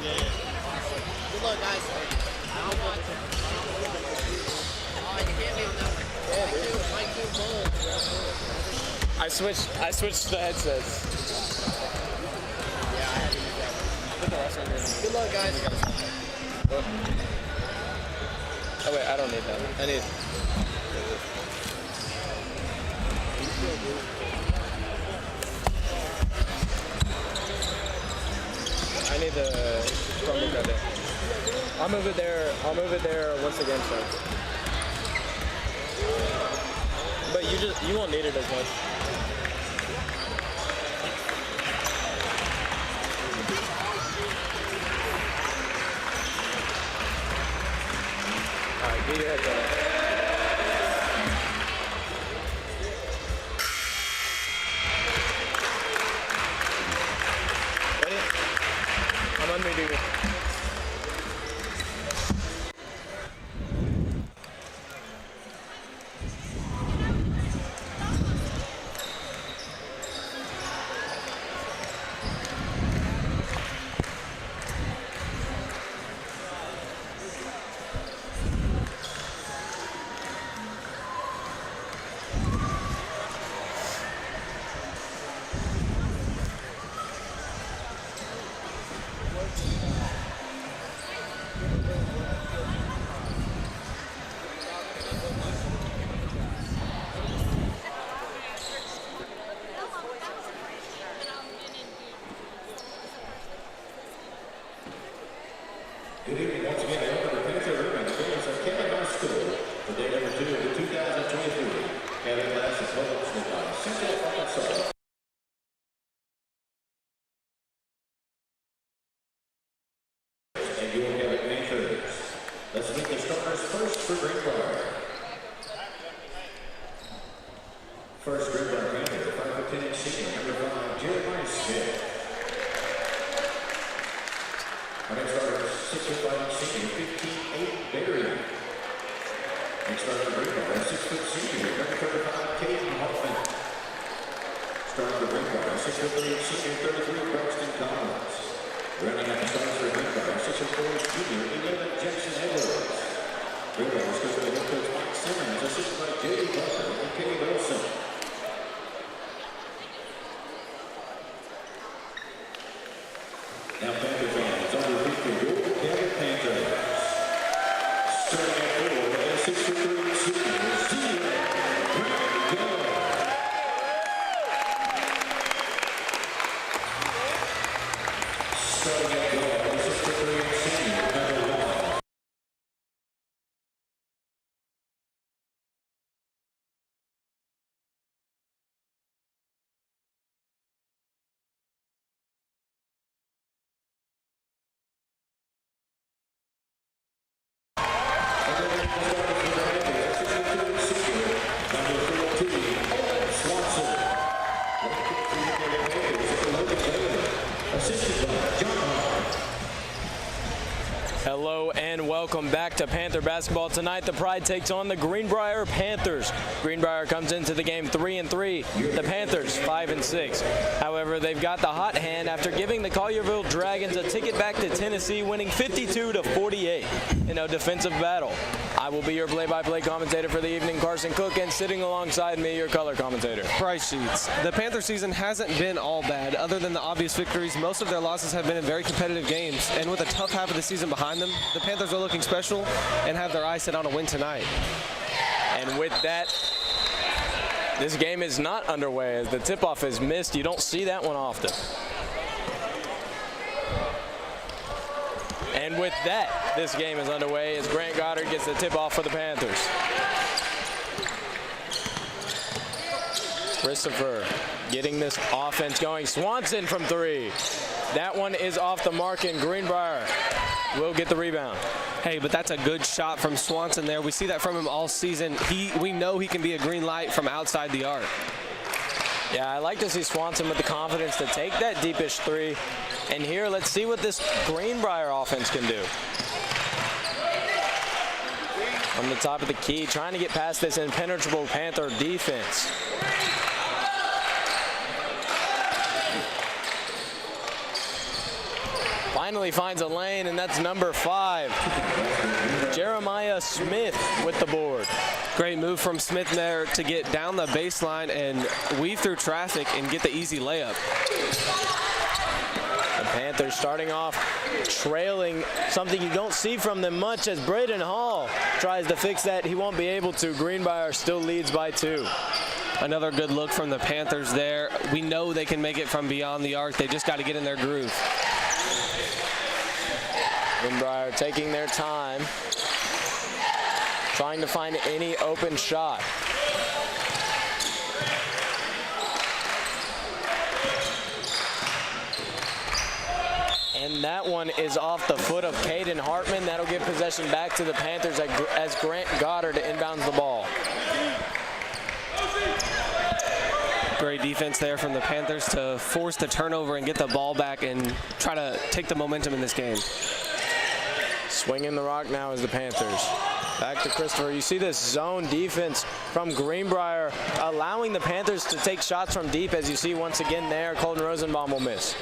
Good luck, guys. I switched the headsets. Yeah, I had to use that one. Put the rest on here. Good luck, guys. Oh wait, I don't need that. I need. I need the Chromebook right there. I'll move it there once the game starts. But you won't need it as much. Alright, get your headset on. Ready? I'm unmuting you. Good evening once again. Welcome to Panther Urban Schools of Cabot School for day number 2 of the 2023 Cabot classes hosted by Central Arkansas. And your Cabot Panthers. Let's meet the starters first for Greenbrier. First Greenbrier Panther, 5'10" senior, number 5, Jeremiah Smith. Our next starter is 6'5" senior, 15'8" Barry. Next starter Greenbrier, 6' senior, number 35, Caden Hoffman. Starter Greenbrier, 6'3" senior, 33, Braxton Collins. Rounding out the starters for Greenbrier, 6'4" junior, 11, Jackson Edwards. Greenbrier is coached by head coach Mike Simmons, assisted by J.D. Butler and Kenny Wilson. Now Panther fans, on the week for your Cabot Panthers. Starting at 4, 6'3" senior, Greenbrier. Starting at 4, 6'3" senior, number 1. Hello and welcome back to Panther basketball. Tonight the Pride takes on the Greenbrier Panthers. Greenbrier comes into the game 3-3. The Panthers 5-6. However, they've got the hot hand after giving the Collierville Dragons a ticket back to Tennessee, winning 52-48 in a defensive battle. I will be your play-by-play commentator for the evening, Carson Cook, and sitting alongside me, your color commentator, Price Sheets. The Panther season hasn't been all bad. Other than the obvious victories, most of their losses have been in very competitive games. And with a tough half of the season behind them, the Panthers are looking special and have their eyes set on a win tonight. And with that, this game is not underway as the tip-off is missed. You don't see that one often. And with that, this game is underway as Grant Goddard gets the tip-off for the Panthers. Christopher getting this offense going. Swanson from 3. That one is off the mark, and Greenbrier will get the rebound. Hey, but that's a good shot from Swanson there. We see that from him all season. We know he can be a green light from outside the arc. Yeah, I like to see Swanson with the confidence to take that deepish 3. And here, let's see what this Greenbrier offense can do. From the top of the key, trying to get past this impenetrable Panther defense. finally finds a lane, and that's number 5. Jeremiah Smith with the board. Great move from Smith there to get down the baseline and weave through traffic and get the easy layup. The Panthers starting off trailing, something you don't see from them much as Braden Hall tries to fix that. He won't be able to. Greenbrier still leads by 2. Another good look from the Panthers there. We know they can make it from beyond the arc. They just got to get in their groove. Greenbrier taking their time, trying to find any open shot. And that one is off the foot of Caden Hartman. That'll give possession back to the Panthers as Grant Goddard inbounds the ball. Great defense there from the Panthers to force the turnover and get the ball back and try to take the momentum in this game. Swinging the rock now is the Panthers. Back to Christopher. You see this zone defense from Greenbrier allowing the Panthers to take shots from deep, as you see once again there. Colton Rosenbaum will miss.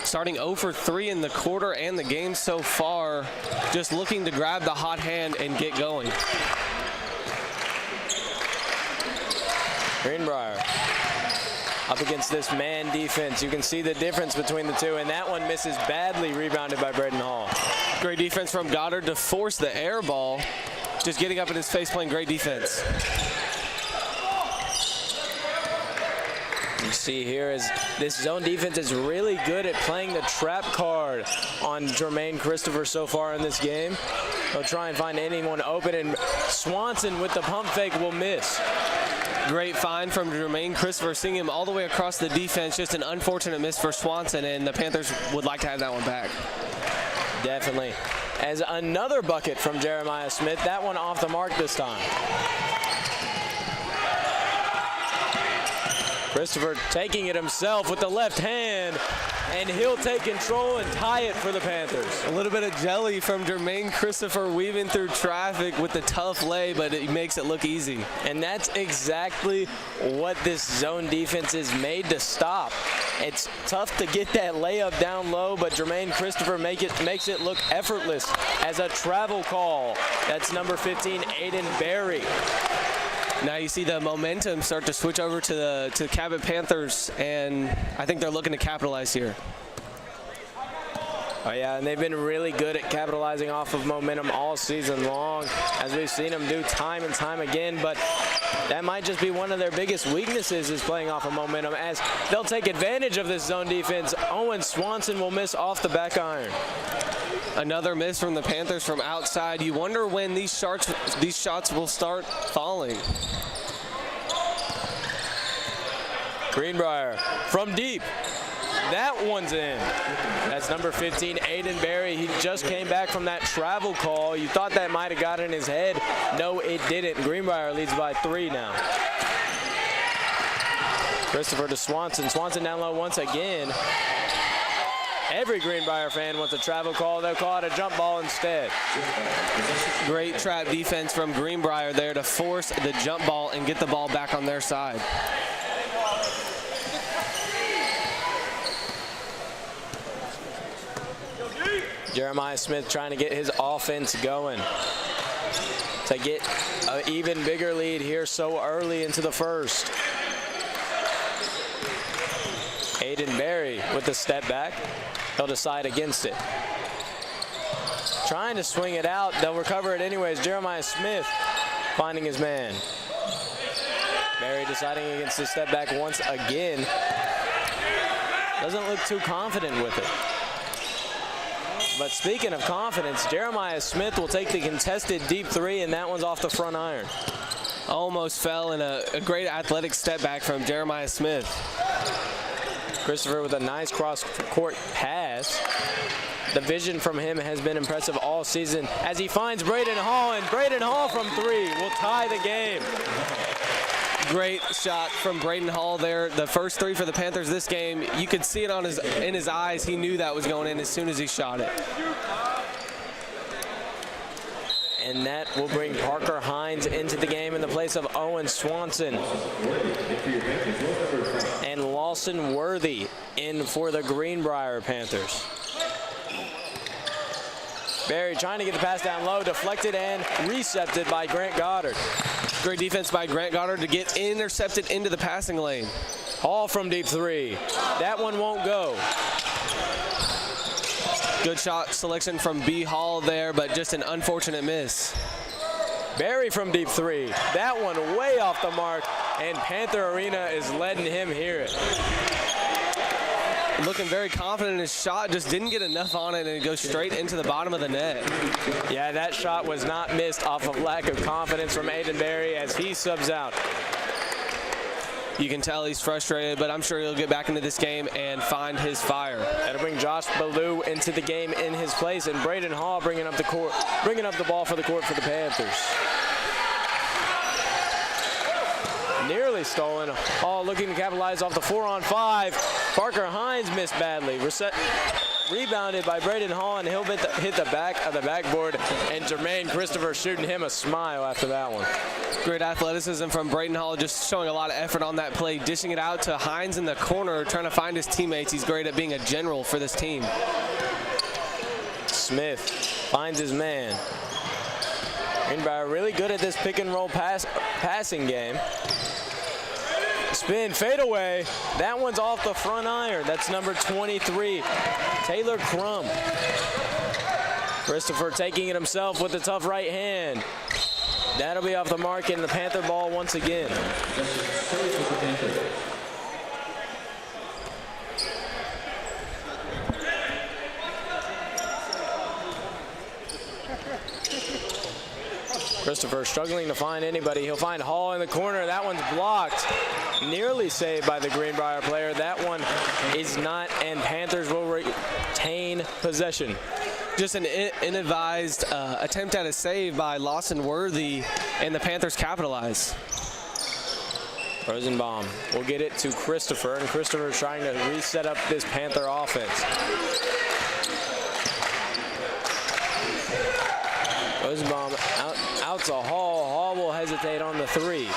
Starting 0 for 3 in the quarter and the game so far, just looking to grab the hot hand and get going. Greenbrier up against this man defense. You can see the difference between the two, and that one misses badly, rebounded by Braden Hall. Great defense from Goddard to force the air ball. Just getting up in his face, playing great defense. You see here is this zone defense is really good at playing the trap card on Jermaine Christopher so far in this game. They'll try and find anyone open, and Swanson with the pump fake will miss. Great find from Jermaine Christopher, seeing him all the way across the defense. Just an unfortunate miss for Swanson, and the Panthers would like to have that one back. Definitely. As another bucket from Jeremiah Smith, that one off the mark this time. Christopher taking it himself with the left hand, and he'll take control and tie it for the Panthers. A little bit of jelly from Jermaine Christopher weaving through traffic with the tough lay, but it makes it look easy. And that's exactly what this zone defense is made to stop. It's tough to get that layup down low, but Jermaine Christopher makes it look effortless as a travel call. That's number 15, Aiden Berry. Now you see the momentum start to switch over to the Cabot Panthers, and I think they're looking to capitalize here. Oh yeah, and they've been really good at capitalizing off of momentum all season long, as we've seen them do time and time again, but that might just be one of their biggest weaknesses, is playing off of momentum, as they'll take advantage of this zone defense. Owen Swanson will miss off the back iron. Another miss from the Panthers from outside. You wonder when these shots will start falling. Greenbrier from deep. That one's in. That's number 15, Aiden Berry. He just came back from that travel call. You thought that might have got in his head. No, it didn't. Greenbrier leads by 3 now. Christopher to Swanson. Swanson down low once again. Every Greenbrier fan wants a travel call. They'll call it a jump ball instead. Great trap defense from Greenbrier there to force the jump ball and get the ball back on their side. Jeremiah Smith trying to get his offense going to get an even bigger lead here so early into the first. Aiden Berry with the step back. He'll decide against it. Trying to swing it out. They'll recover it anyways. Jeremiah Smith finding his man. Berry deciding against the step back once again. Doesn't look too confident with it. But speaking of confidence, Jeremiah Smith will take the contested deep 3, and that one's off the front iron. Almost fell in a great athletic step back from Jeremiah Smith. Christopher with a nice cross-court pass. The vision from him has been impressive all season as he finds Braden Hall, and Braden Hall from 3 will tie the game. Great shot from Braden Hall there. The first 3 for the Panthers this game, you could see it in his eyes. He knew that was going in as soon as he shot it. And that will bring Parker Hines into the game in the place of Owen Swanson. And Lawson Worthy in for the Greenbrier Panthers. Barry trying to get the pass down low, deflected and recepted by Grant Goddard. Great defense by Grant Goddard to get intercepted into the passing lane. Hall from deep three. That one won't go. Good shot selection from B. Hall there, but just an unfortunate miss. Barry from deep three. That one way off the mark, and Panther Arena is letting him hear it. Looking very confident in his shot, just didn't get enough on it, and it goes straight into the bottom of the net. Yeah, that shot was not missed off of lack of confidence from Aiden Barry as he subs out. You can tell he's frustrated, but I'm sure he'll get back into this game and find his fire. That'll bring Josh Ballou into the game in his place, and Braden Hall bringing up the ball for the court for the Panthers. Nearly stolen. Hall looking to capitalize off the 4-on-5. Parker Hines missed badly. Rebounded by Braden Hall, and he'll hit the back of the backboard, and Jermaine Christopher shooting him a smile after that one. Great athleticism from Braden Hall, just showing a lot of effort on that play, dishing it out to Hines in the corner, trying to find his teammates. He's great at being a general for this team. Smith finds his man. Greenbrier really good at this pick and roll passing game. Spin, fade away. That one's off the front iron. That's number 23, Taylor Crum. Christopher taking it himself with a tough right hand. That'll be off the mark, and the Panther ball once again. Christopher struggling to find anybody. He'll find Hall in the corner. That one's blocked. Nearly saved by the Greenbrier player. That one is not, and Panthers will retain possession. Just an ill-advised attempt at a save by Lawson Worthy, and the Panthers capitalize. Rosenbaum will get it to Christopher, and Christopher trying to reset up this Panther offense. Rosenbaum out to Hall. Hall will hesitate on the three.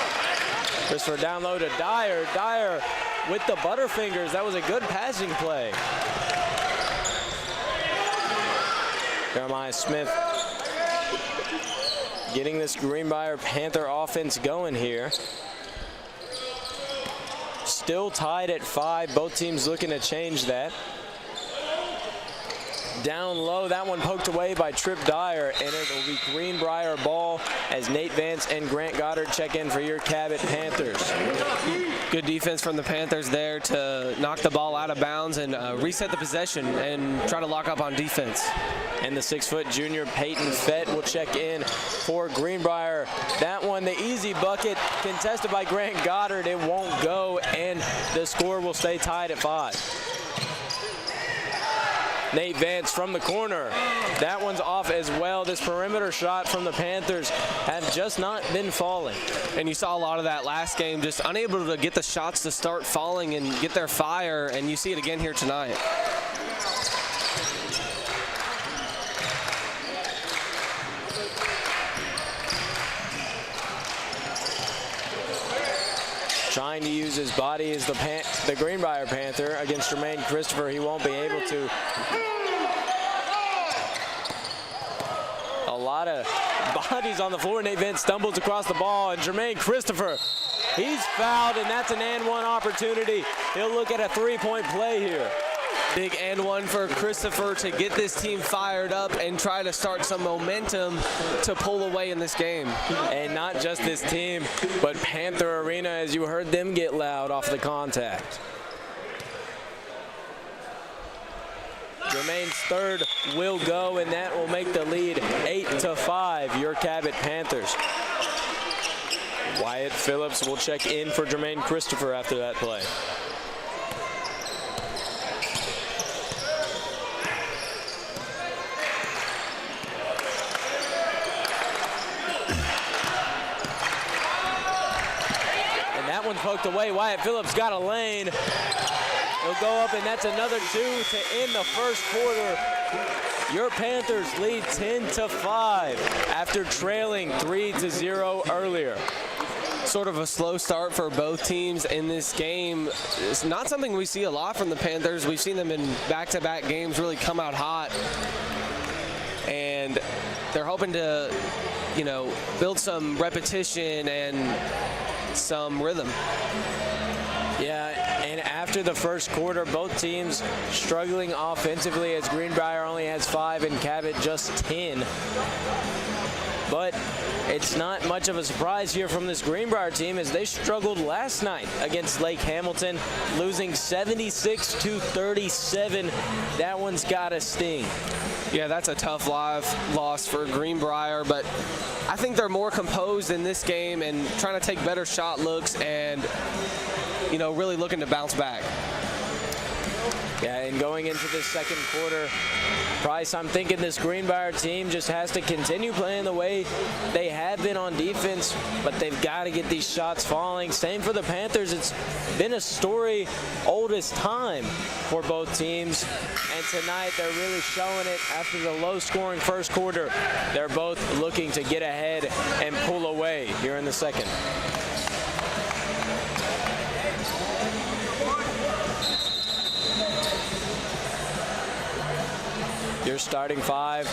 Christopher down low to Dyer. Dyer with the butterfingers. That was a good passing play. Jeremiah Smith getting this Greenbrier Panther offense going here. Still tied at 5. Both teams looking to change that. Down low, that one poked away by Trip Dyer, and it will be Greenbrier ball as Nate Vance and Grant Goddard check in for your Cabot Panthers. Good defense from the Panthers there to knock the ball out of bounds and reset the possession and try to lock up on defense. And the 6-foot junior Peyton Fett will check in for Greenbrier. That one, the easy bucket, contested by Grant Goddard. It won't go, and the score will stay tied at 5. Nate Vance from the corner. That one's off as well. This perimeter shot from the Panthers have just not been falling. And you saw a lot of that last game, just unable to get the shots to start falling and get their fire, and you see it again here tonight. Trying to use his body as the Greenbrier Panther against Jermaine Christopher. He won't be able to. A lot of bodies on the floor. Nate Vance stumbles across the ball, and Jermaine Christopher, he's fouled, and that's an and one opportunity. He'll look at a three-point play here. Big and one for Christopher to get this team fired up and try to start some momentum to pull away in this game. And not just this team, but Panther Arena, as you heard them get loud off the contact. Jermaine's third will go, and that will make the lead 8-5, your Cabot Panthers. Wyatt Phillips will check in for Jermaine Christopher after that play. One poked away. Wyatt Phillips got a lane. He'll go up, and that's another 2 to end the first quarter. Your Panthers lead 10-5 after trailing 3-0 earlier. Sort of a slow start for both teams in this game. It's not something we see a lot from the Panthers. We've seen them in back-to-back games really come out hot. and they're hoping to, build some repetition and some rhythm. Yeah, and after the first quarter, both teams struggling offensively as Greenbrier only has 5 and Cabot just 10. But it's not much of a surprise here from this Greenbrier team as they struggled last night against Lake Hamilton, losing 76-37. That one's got to sting. Yeah, that's a tough loss for Greenbrier, but I think they're more composed in this game and trying to take better shot looks and, really looking to bounce back. Yeah, and going into this second quarter, Price, I'm thinking this Greenbrier team just has to continue playing the way they have been on defense, but they've got to get these shots falling. Same for the Panthers. It's been a story old as time for both teams, and tonight they're really showing it after the low-scoring first quarter. They're both looking to get ahead and pull away here in the second. Your starting 5,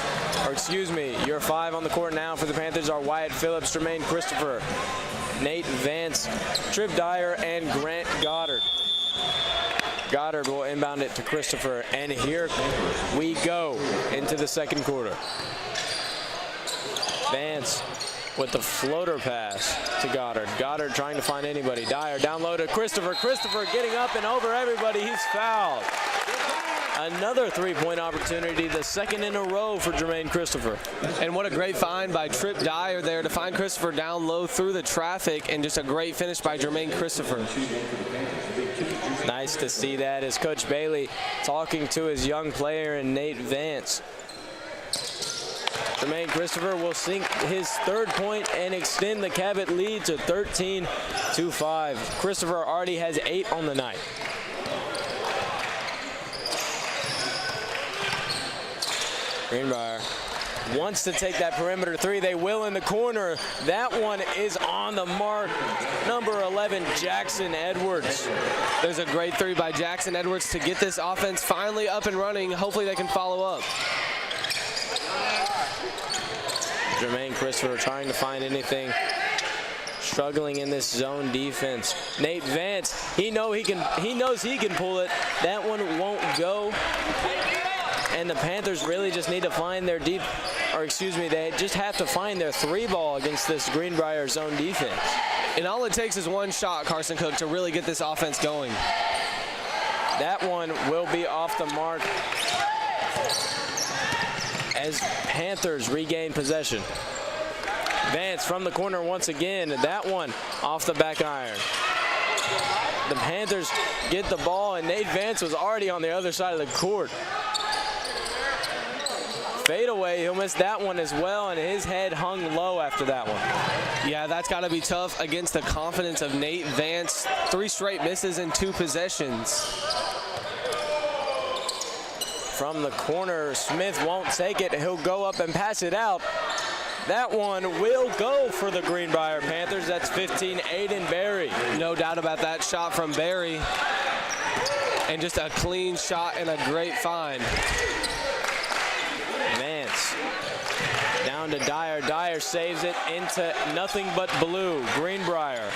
your 5 on the court now for the Panthers are Wyatt Phillips, Jermaine Christopher, Nate Vance, Tripp Dyer, and Grant Goddard. Goddard will inbound it to Christopher, and here we go into the second quarter. Vance with the floater pass to Goddard. Goddard trying to find anybody. Dyer down low to Christopher. Christopher getting up and over everybody. He's fouled. Another three-point opportunity, the second in a row for Jermaine Christopher. And what a great find by Tripp Dyer there to find Christopher down low through the traffic, and just a great finish by Jermaine Christopher. Nice to see that as Coach Bailey talking to his young player in Nate Vance. Jermaine Christopher will sink his third point and extend the Cabot lead to 13-5. Christopher already has 8 on the night. Greenbrier wants to take that perimeter 3. They will in the corner. That one is on the mark. Number 11, Jackson Edwards. There's a great 3 by Jackson Edwards to get this offense finally up and running. Hopefully they can follow up. Jermaine Christopher trying to find anything. Struggling in this zone defense. Nate Vance, he knows he can pull it. That one won't go. And the Panthers really just need to find their they just have to find their 3 ball against this Greenbrier zone defense. And all it takes is one shot, Carson Cook, to really get this offense going. That one will be off the mark as Panthers regain possession. Vance from the corner once again. That one off the back iron. The Panthers get the ball, and Nate Vance was already on the other side of the court. Fade away, he'll miss that one as well, and his head hung low after that one. Yeah, that's got to be tough against the confidence of Nate Vance. 3 straight misses in 2 possessions. From the corner, Smith won't take it. He'll go up and pass it out. That one will go for the Greenbrier Panthers. That's 15, Aiden Berry. No doubt about that shot from Berry. And just a clean shot and a great find. Vance down to Dyer. Dyer saves it into nothing but blue. Greenbrier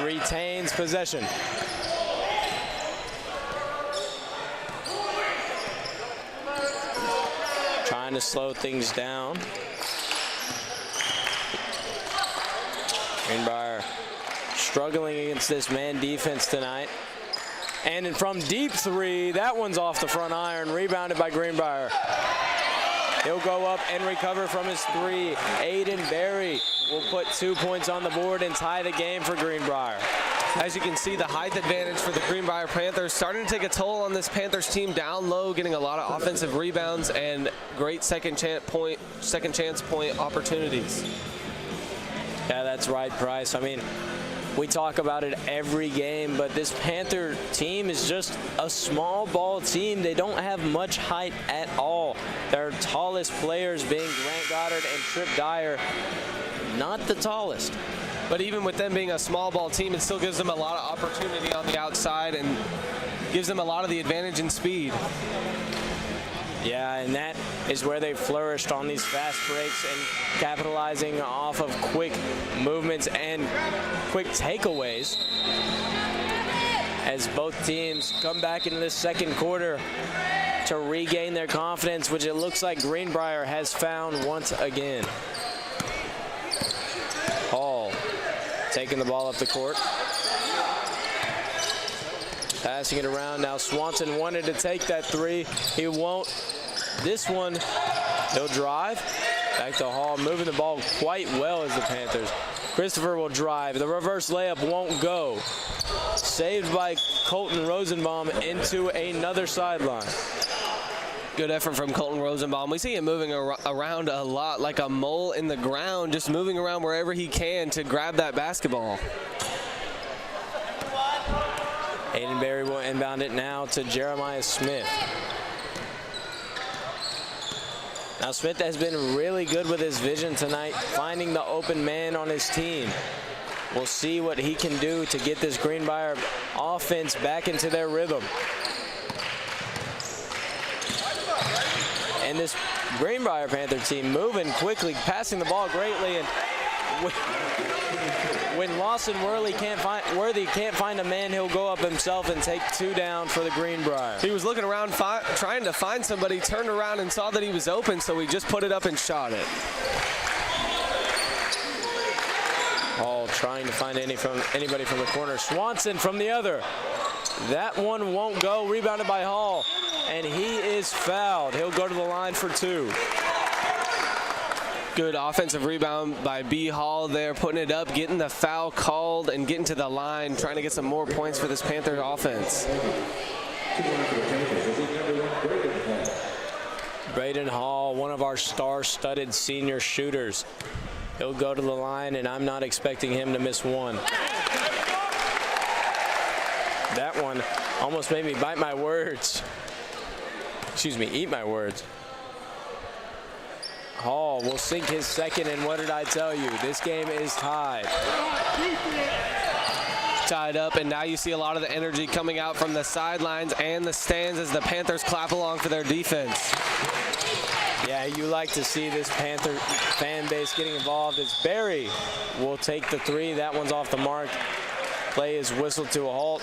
retains possession. Trying to slow things down. Greenbrier struggling against this man defense tonight. And from deep 3, that one's off the front iron, rebounded by Greenbrier. He'll go up and recover from his 3. Aiden Berry will put 2 points on the board and tie the game for Greenbrier. As you can see, the height advantage for the Greenbrier Panthers starting to take a toll on this Panthers team down low, getting a lot of offensive rebounds and great second chance point opportunities. Yeah, that's right, Price. I mean, we talk about it every game, but this Panther team is just a small ball team. They don't have much height at all. Their tallest players being Grant Goddard and Tripp Dyer, not the tallest. But even with them being a small ball team, it still gives them a lot of opportunity on the outside and gives them a lot of the advantage in speed. Yeah, and that is where they flourished on these fast breaks and capitalizing off of quick movements and quick takeaways. As both teams come back into this second quarter to regain their confidence, which it looks like Greenbrier has found once again. Hall taking the ball up the court. Passing it around. Now Swanson wanted to take that three. He won't. This one, he'll drive. Back to Hall, moving the ball quite well as the Panthers. Christopher will drive. The reverse layup won't go. Saved by Colton Rosenbaum into another sideline. Good effort from Colton Rosenbaum. We see him moving around a lot like a mole in the ground, just moving around wherever he can to grab that basketball. Aiden Berry will inbound it now to Jeremiah Smith. Now Smith has been really good with his vision tonight, finding the open man on his team. We'll see what he can do to get this Greenbrier offense back into their rhythm. And this Greenbrier Panther team moving quickly, passing the ball greatly, and when Lawson Worthy can't find a man, he'll go up himself and take two down for the Greenbrier. He was looking around trying to find somebody, turned around and saw that he was open, so he just put it up and shot it. Hall trying to find anybody from the corner. Swanson from the other. That one won't go. Rebounded by Hall, and he is fouled. He'll go to the line for two. Good offensive rebound by B. Hall there, putting it up, getting the foul called, and getting to the line, trying to get some more points for this Panther offense. Braden Hall, one of our star-studded senior shooters. He'll go to the line, and I'm not expecting him to miss one. That one almost made me bite my words. Excuse me, eat my words. Hall will sink his second, and what did I tell you? This game is tied. Tied up, and now you see a lot of the energy coming out from the sidelines and the stands as the Panthers clap along for their defense. Yeah, you like to see this Panther fan base getting involved as Berry will take the three. That one's off the mark. Play is whistled to a halt.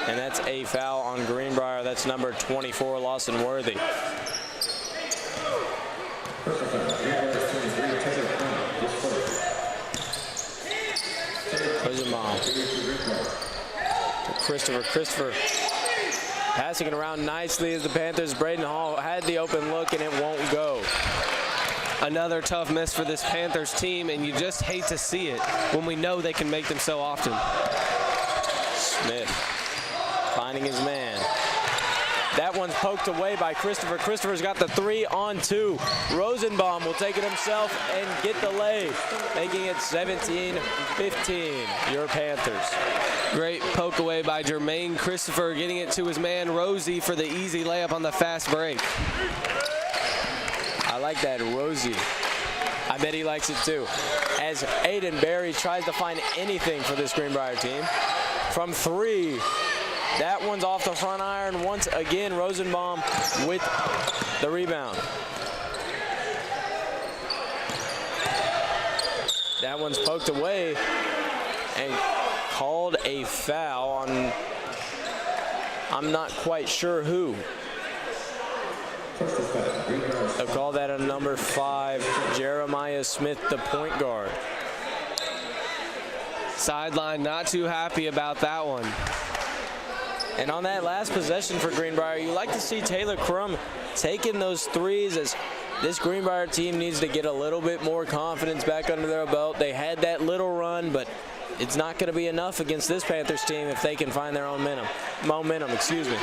And that's a foul on Greenbrier. That's number 24, Lawson Worthy. Rosenbaum. Christopher passing it around nicely as the Panthers. Braden Hall had the open look, and it won't go. Another tough miss for this Panthers team, and you just hate to see it when we know they can make them so often. Smith finding his man. That one's poked away by Christopher. Christopher's got the 3 on 2. Rosenbaum will take it himself and get the lay, making it 17-15, your Panthers. Great poke away by Jermaine Christopher, getting it to his man Rosie for the easy layup on the fast break. I like that, Rosie. I bet he likes it too. As Aiden Berry tries to find anything for this Greenbrier team. From 3, that one's off the front iron. Once again, Rosenbaum with the rebound. That one's poked away and called a foul on, I'm not quite sure who. They'll call that on number 5, Jeremiah Smith, the point guard. Sideline not too happy about that one. And on that last possession for Greenbrier, you like to see Taylor Crum taking those threes, as this Greenbrier team needs to get a little bit more confidence back under their belt. They had that little run, but it's not going to be enough against this Panthers team if they can find their own momentum. Excuse me.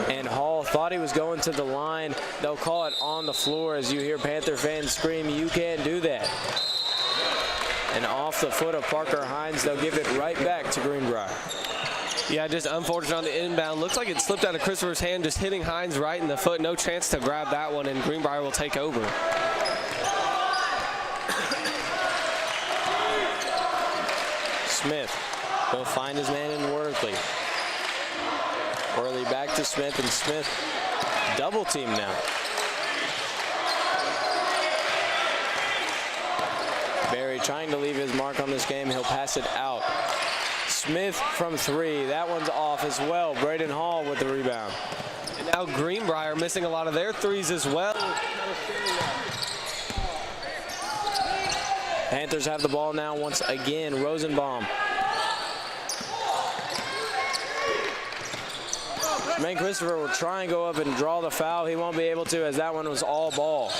And Hall thought he was going to the line. They'll call it on the floor as you hear Panther fans scream, "You can't do that." And off the foot of Parker Hines, they'll give it right back to Greenbrier. Yeah, just unfortunate on the inbound. Looks like it slipped out of Christopher's hand, just hitting Hines right in the foot. No chance to grab that one, and Greenbrier will take over. Smith will find his man in Worthy. Worley back to Smith, and Smith double team now. Barry trying to leave his mark on this game. He'll pass it out. Smith from 3. That one's off as well. Braden Hall with the rebound. And now Greenbrier missing a lot of their threes as well. Panthers have the ball now once again. Rosenbaum. Jermaine Christopher will try and go up and draw the foul. He won't be able to, as that one was all ball.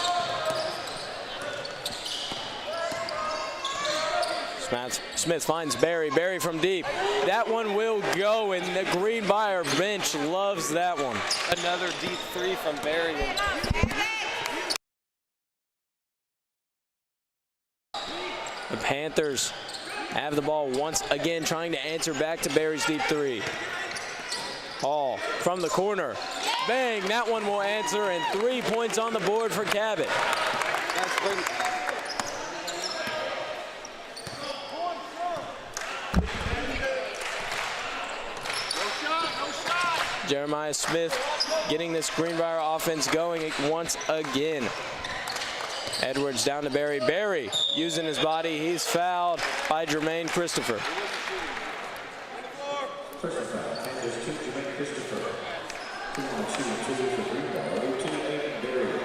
Smith finds Barry. Barry from deep. That one will go, and the Greenbrier bench loves that one. Another deep 3 from Barry. The Panthers have the ball once again, trying to answer back to Barry's deep 3. Hall from the corner. Bang, that one will answer, and 3 points on the board for Cabot. Jeremiah Smith getting this Greenbrier offense going once again. Edwards down to Barry. Barry using his body. He's fouled by Jermaine Christopher. First foul, Panthers 2, Jermaine Christopher. 2-on-2 for Greenbrier. 2-8 Barry.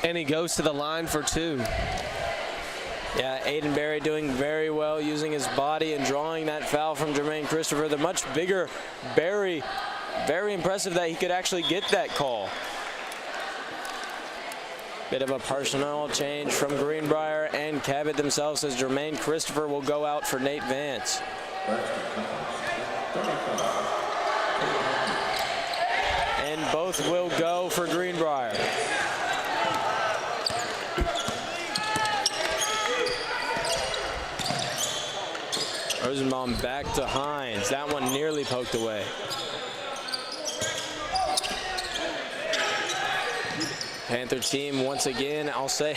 And he goes to the line for 2. Yeah, Aiden Barry doing very well, using his body and drawing that foul from Jermaine Christopher. The much bigger Barry, very impressive that he could actually get that call. Bit of a personnel change from Greenbrier and Cabot themselves, as Jermaine Christopher will go out for Nate Vance. And both will go for Greenbrier. Rosenbaum back to Hines. That one nearly poked away. Panther team once again, I'll say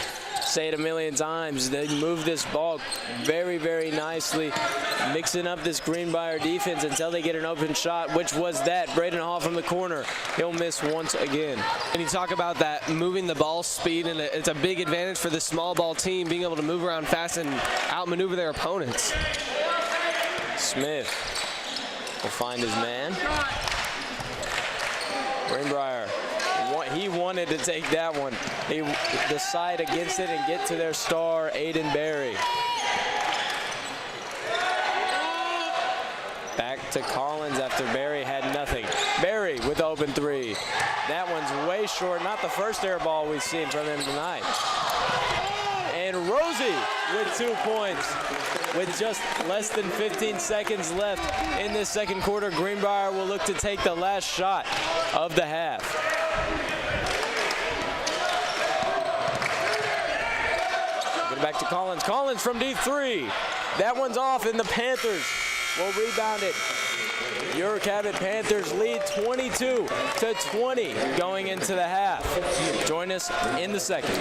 it a million times, they move this ball very, very nicely, mixing up this Greenbrier defense until they get an open shot, which was that. Braden Hall from the corner. He'll miss once again. And you talk about that moving the ball speed, and it's a big advantage for this small ball team, being able to move around fast and outmaneuver their opponents. Smith will find his man. Greenbrier, he wanted to take that one. He decide against it and get to their star, Aiden Barry. Back to Collins after Barry had nothing. Barry with open 3. That one's way short. Not the first air ball we've seen from him tonight. And Rosie with 2 points. With just less than 15 seconds left in this second quarter, Greenbrier will look to take the last shot of the half. Get it back to Collins. Collins from deep 3. That one's off, and the Panthers will rebound it. Your Cabot Panthers lead 22-20 going into the half. Join us in the second.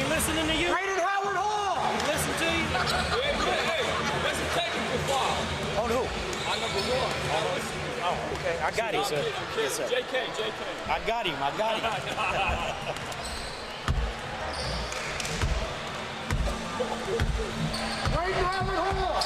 Listening to you. Rated Howard Hall! Listen to you. Hey, that's a technical foul. On who? On number 1. Oh, okay. I got him, sir. Yes, sir. JK. I got him. I got him. Rated Howard Hall!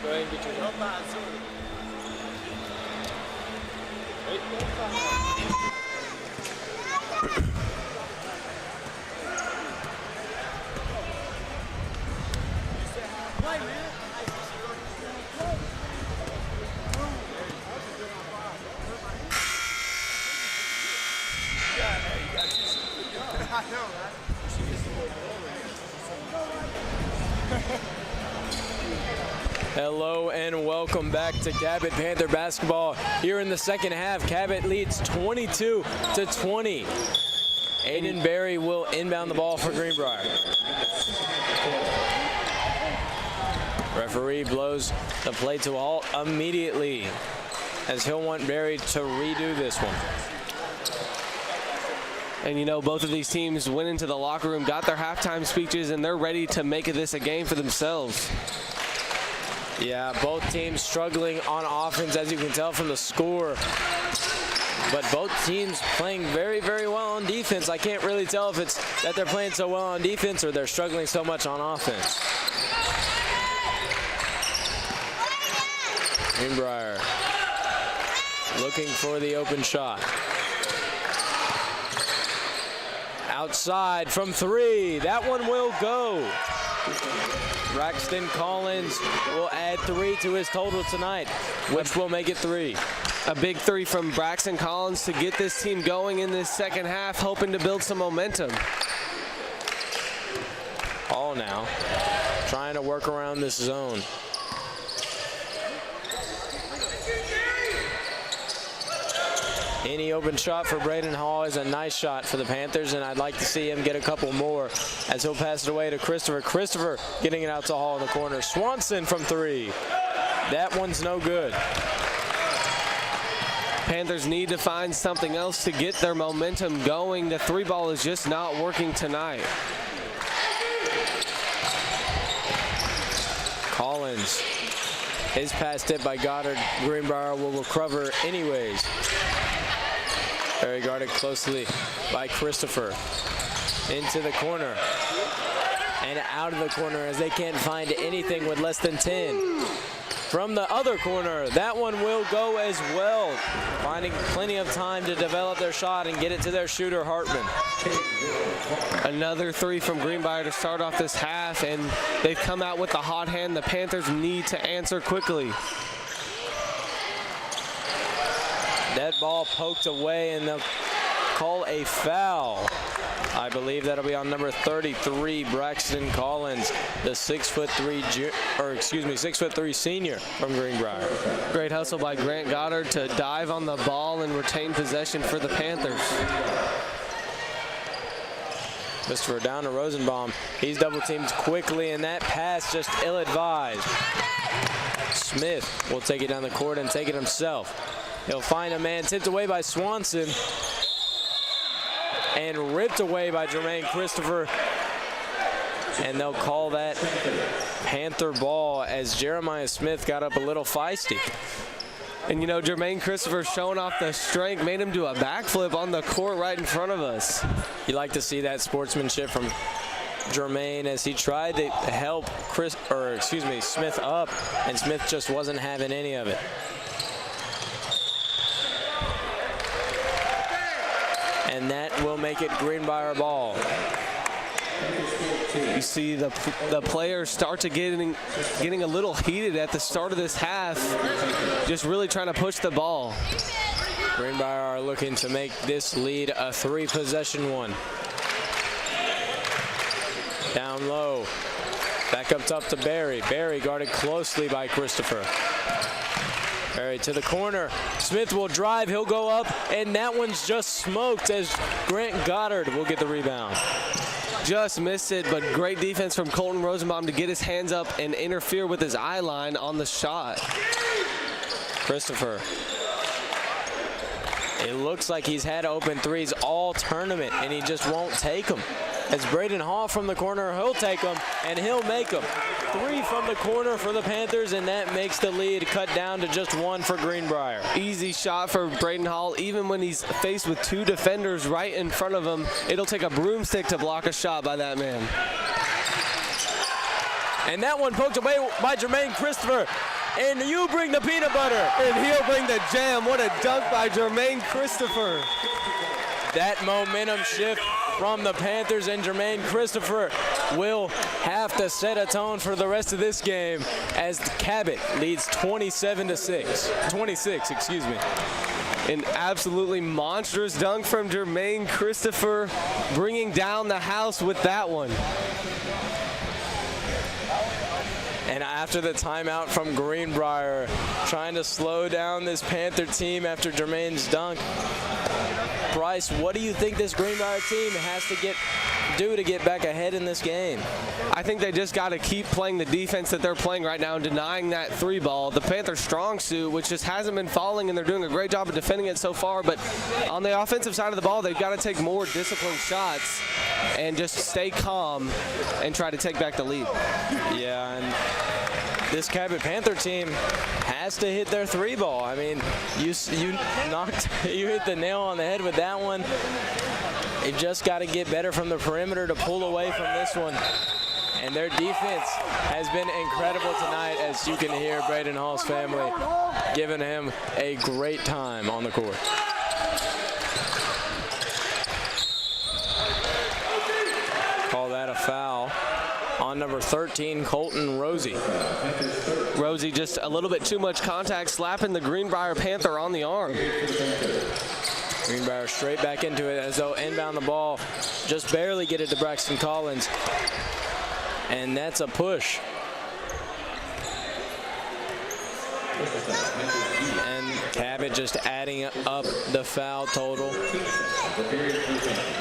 Go ahead and get your Hello and welcome back to Cabot Panther basketball. Here in the second half, Cabot leads 22-20. Aiden Berry will inbound the ball for Greenbrier. Referee blows the play to a halt immediately as he'll want Berry to redo this one. And you know, both of these teams went into the locker room, got their halftime speeches, and they're ready to make this a game for themselves. Yeah, both teams struggling on offense, as you can tell from the score. But both teams playing very, very well on defense. I can't really tell if it's that they're playing so well on defense or they're struggling so much on offense. Greenbrier looking for the open shot. Outside from 3. That one will go. Braxton Collins will add 3 to his total tonight, which will make it 3. A big 3 from Braxton Collins to get this team going in this second half, hoping to build some momentum. All now trying to work around this zone. Any open shot for Braden Hall is a nice shot for the Panthers, and I'd like to see him get a couple more as he'll pass it away to Christopher. Christopher getting it out to Hall in the corner. Swanson from 3. That one's no good. Panthers need to find something else to get their momentum going. The 3-ball is just not working tonight. Collins is pass tipped by Goddard. Greenbrier will recover anyways. Very guarded closely by Christopher. Into the corner. And out of the corner as they can't find anything with less than 10. From the other corner, that one will go as well. Finding plenty of time to develop their shot and get it to their shooter, Hartman. Another 3 from Greenbrier to start off this half, and they've come out with the hot hand. The Panthers need to answer quickly. That ball poked away, and they'll call a foul. I believe that'll be on number 33, Braxton Collins, the 6'3" senior from Greenbrier. Great hustle by Grant Goddard to dive on the ball and retain possession for the Panthers. Christopher down to Rosenbaum. He's double teamed quickly, and that pass just ill-advised. Smith will take it down the court and take it himself. He'll find a man tipped away by Swanson and ripped away by Jermaine Christopher. And they'll call that Panther ball as Jeremiah Smith got up a little feisty. And you know, Jermaine Christopher showing off the strength, made him do a backflip on the court right in front of us. You like to see that sportsmanship from Jermaine as he tried to help Smith up, and Smith just wasn't having any of it. And that will make it Greenbrier ball. You see the players start to getting a little heated at the start of this half, just really trying to push the ball. Greenbrier are looking to make this lead a 3-possession one. Down low, back up top to Barry. Barry guarded closely by Christopher. Barry to the corner. Smith will drive, he'll go up, and that one's just smoked as Grant Goddard will get the rebound. Just missed it, but great defense from Colton Rosenbaum to get his hands up and interfere with his eye line on the shot. Christopher. It looks like he's had open threes all tournament, and he just won't take them. As Braden Hall from the corner, he'll take them, and he'll make them. 3 from the corner for the Panthers, and that makes the lead cut down to just 1 for Greenbrier. Easy shot for Braden Hall. Even when he's faced with 2 defenders right in front of him, it'll take a broomstick to block a shot by that man. And that one poked away by Jermaine Christopher. And you bring the peanut butter. And he'll bring the jam. What a dunk by Jermaine Christopher. That momentum shift from the Panthers, and Jermaine Christopher will have to set a tone for the rest of this game as Cabot leads 26, excuse me. An absolutely monstrous dunk from Jermaine Christopher, bringing down the house with that one. And after the timeout from Greenbrier, trying to slow down this Panther team after Jermaine's dunk. Bryce, what do you think this Greenbrier team has to do to get back ahead in this game? I think they just got to keep playing the defense that they're playing right now and denying that 3 ball. The Panthers' strong suit, which just hasn't been falling, and they're doing a great job of defending it so far. But on the offensive side of the ball, they've got to take more disciplined shots and just stay calm and try to take back the lead. Yeah, and this Cabot Panther team has to hit their 3 ball. I mean, you hit the nail on the head with that one. They've just got to get better from the perimeter to pull away from this one. And their defense has been incredible tonight, as you can hear Braden Hall's family giving him a great time on the court. Call that a foul on number 13, Colton Rosie. Rosie just a little bit too much contact, slapping the Greenbrier Panther on the arm. Greenbrier straight back into it as they'll inbound the ball. Just barely get it to Braxton Collins. And that's a push. And Cabot just adding up the foul total.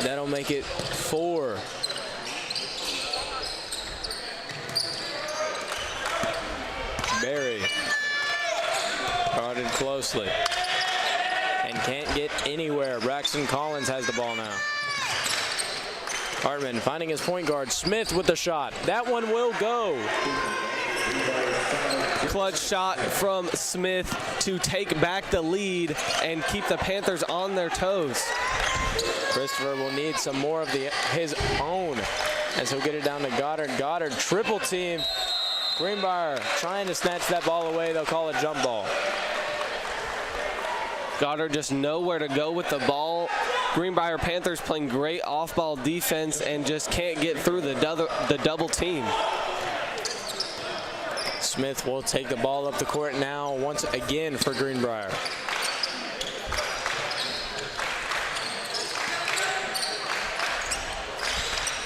That'll make it 4. Barry guarded closely and can't get anywhere. Braxton Collins has the ball now. Hartman finding his point guard. Smith with the shot. That one will go. Clutch shot from Smith to take back the lead and keep the Panthers on their toes. Christopher will need some more of his own as he'll get it down to Goddard. Goddard triple team. Greenbrier trying to snatch that ball away. They'll call it jump ball. Goddard just nowhere to go with the ball. Greenbrier Panthers playing great off-ball defense and just can't get through the double team. Smith will take the ball up the court now once again for Greenbrier.